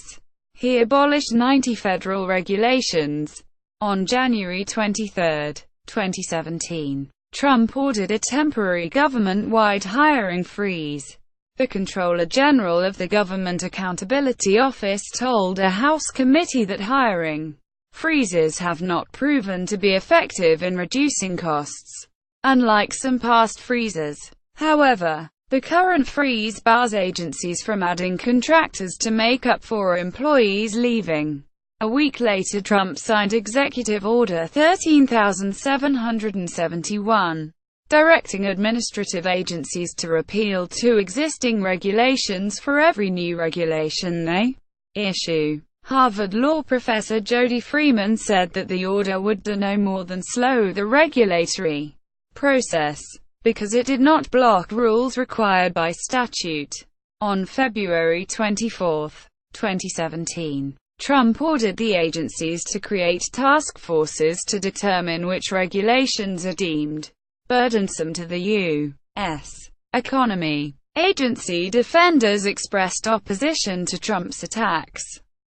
he abolished 90 federal regulations. On January 23, 2017, Trump ordered a temporary government-wide hiring freeze. The Comptroller General of the Government Accountability Office told a House committee that hiring freezes have not proven to be effective in reducing costs, unlike some past freezes. However, the current freeze bars agencies from adding contractors to make up for employees leaving. A week later, Trump signed Executive Order 13,771, directing administrative agencies to repeal 2 existing regulations for every new regulation they issue. Harvard law professor Jody Freeman said that the order would do no more than slow the regulatory process, because it did not block rules required by statute. On February 24, 2017, Trump ordered the agencies to create task forces to determine which regulations are deemed burdensome to the U.S. economy. Agency defenders expressed opposition to Trump's attacks,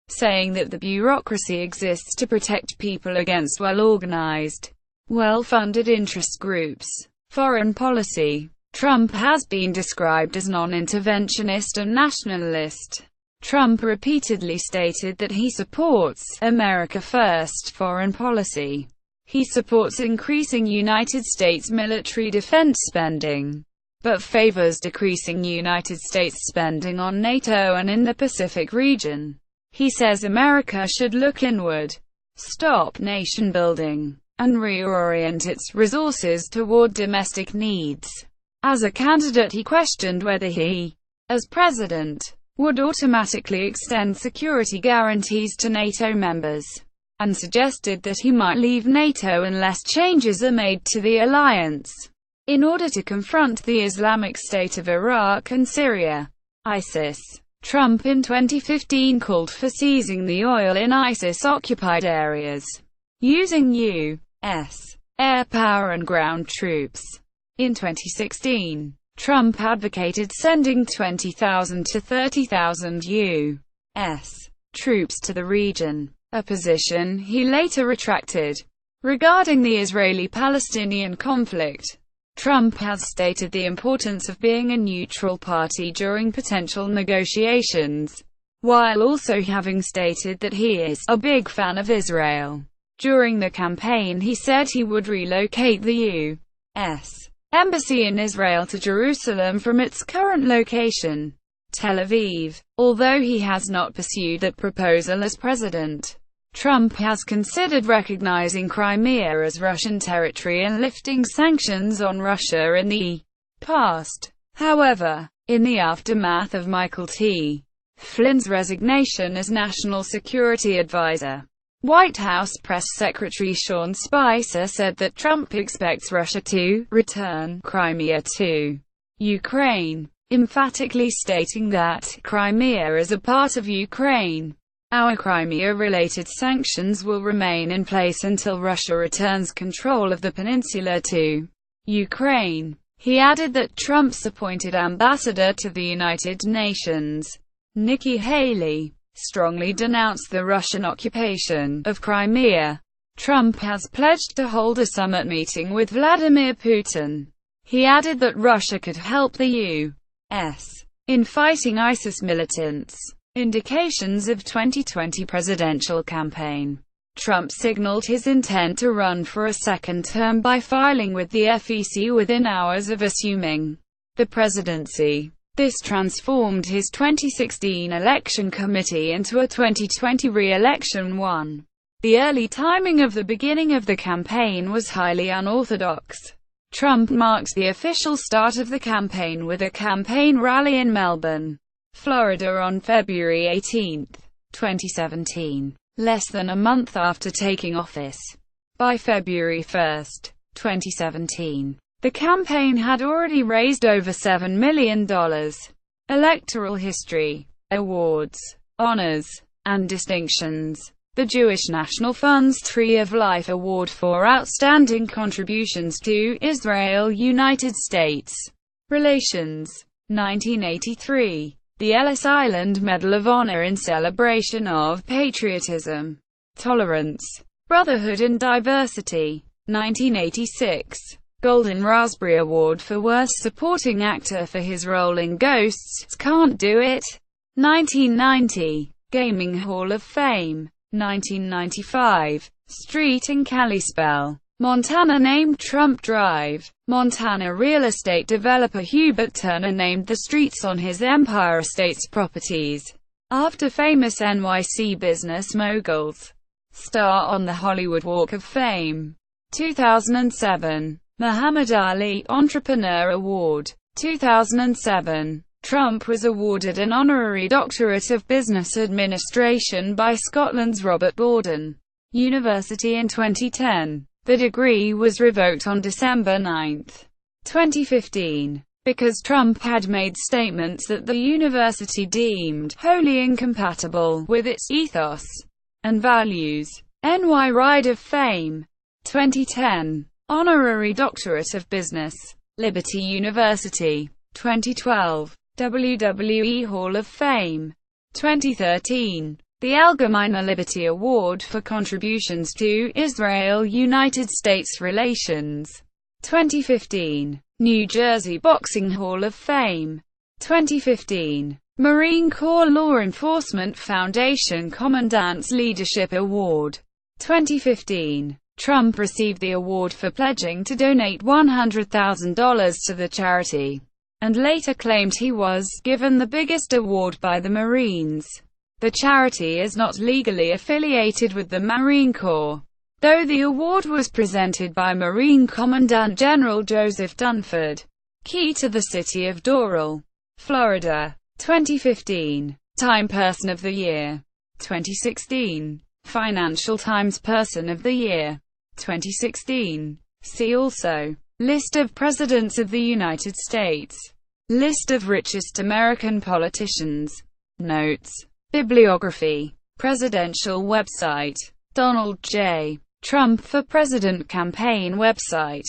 saying that the bureaucracy exists to protect people against well-organized, well-funded interest groups. Foreign policy. Trump has been described as non-interventionist and nationalist. Trump repeatedly stated that he supports America First foreign policy. He supports increasing United States military defense spending, but favors decreasing United States spending on NATO and in the Pacific region. He says America should look inward, stop nation-building, and reorient its resources toward domestic needs. As a candidate, he questioned whether he, as president, would automatically extend security guarantees to NATO members, and suggested that he might leave NATO unless changes are made to the alliance, in order to confront the Islamic State of Iraq and Syria, ISIS. Trump in 2015 called for seizing the oil in ISIS-occupied areas, using U.S. air power and ground troops. In 2016, Trump advocated sending 20,000 to 30,000 U.S. troops to the region, a position he later retracted. Regarding the Israeli-Palestinian conflict, Trump has stated the importance of being a neutral party during potential negotiations, while also having stated that he is a big fan of Israel. During the campaign, he said he would relocate the U.S. Embassy in Israel to Jerusalem from its current location, Tel Aviv. Although he has not pursued that proposal as president, Trump has considered recognizing Crimea as Russian territory and lifting sanctions on Russia in the past. However, in the aftermath of Michael T. Flynn's resignation as National Security Advisor, White House Press Secretary Sean Spicer said that Trump expects Russia to return Crimea to Ukraine, emphatically stating that Crimea is a part of Ukraine. Our Crimea-related sanctions will remain in place until Russia returns control of the peninsula to Ukraine. He added that Trump's appointed ambassador to the United Nations, Nikki Haley, strongly denounced the Russian occupation of Crimea. Trump has pledged to hold a summit meeting with Vladimir Putin. He added that Russia could help the U.S. in fighting ISIS militants. Indications of 2020 presidential campaign. Trump signaled his intent to run for a second term by filing with the FEC within hours of assuming the presidency. This transformed his 2016 election committee into a 2020 re-election one. The early timing of the beginning of the campaign was highly unorthodox. Trump marked the official start of the campaign with a campaign rally in Melbourne, Florida on February 18, 2017, less than a month after taking office. By February 1, 2017, the campaign had already raised over $7 million. Electoral history, awards, honors, and distinctions. The Jewish National Fund's Tree of Life Award for outstanding contributions to Israel-United States relations, 1983. The Ellis Island Medal of Honor in celebration of patriotism, tolerance, brotherhood and diversity, 1986. Golden Raspberry Award for Worst Supporting Actor for his role in Ghosts' Can't Do It, 1990. Gaming Hall of Fame, 1995. Street in Kalispell, Montana named Trump Drive. Montana real estate developer Hubert Turner named the streets on his Empire Estates properties after famous NYC business moguls. Star on the Hollywood Walk of Fame, 2007. Muhammad Ali Entrepreneur Award, 2007. Trump was awarded an honorary doctorate of business administration by Scotland's Robert Borden University in 2010. The degree was revoked on December 9, 2015, because Trump had made statements that the university deemed wholly incompatible with its ethos and values. NY Ride of Fame, 2010. Honorary Doctorate of Business, Liberty University, 2012. WWE Hall of Fame, 2013. The Allgemeine Liberty Award for contributions to Israel-United States relations, 2015. New Jersey Boxing Hall of Fame, 2015. Marine Corps Law Enforcement Foundation Commandant's Leadership Award, 2015. Trump received the award for pledging to donate $100,000 to the charity, and later claimed he was given the biggest award by the Marines. The charity is not legally affiliated with the Marine Corps, though the award was presented by Marine Commandant General Joseph Dunford, key to the city of Doral, Florida. 2015. Time Person of the Year, 2016. Financial Times Person of the Year, 2016. See also: List of Presidents of the United States, List of richest American politicians, Notes, Bibliography, Presidential website, Donald J. Trump for President campaign website,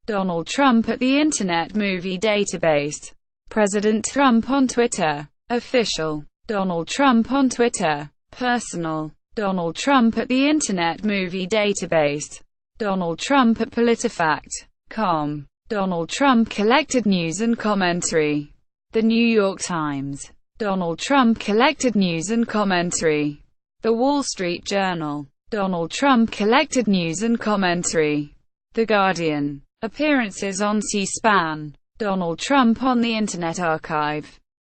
Donald Trump at the Internet Movie Database, President Trump on Twitter, Official, Donald Trump on Twitter, Personal, Donald Trump at the Internet Movie Database, Donald Trump at PolitiFact.com, Donald Trump collected news and commentary, The New York Times, Donald Trump collected news and commentary, The Wall Street Journal, Donald Trump collected news and commentary, The Guardian, appearances on C-SPAN, Donald Trump on the Internet Archive.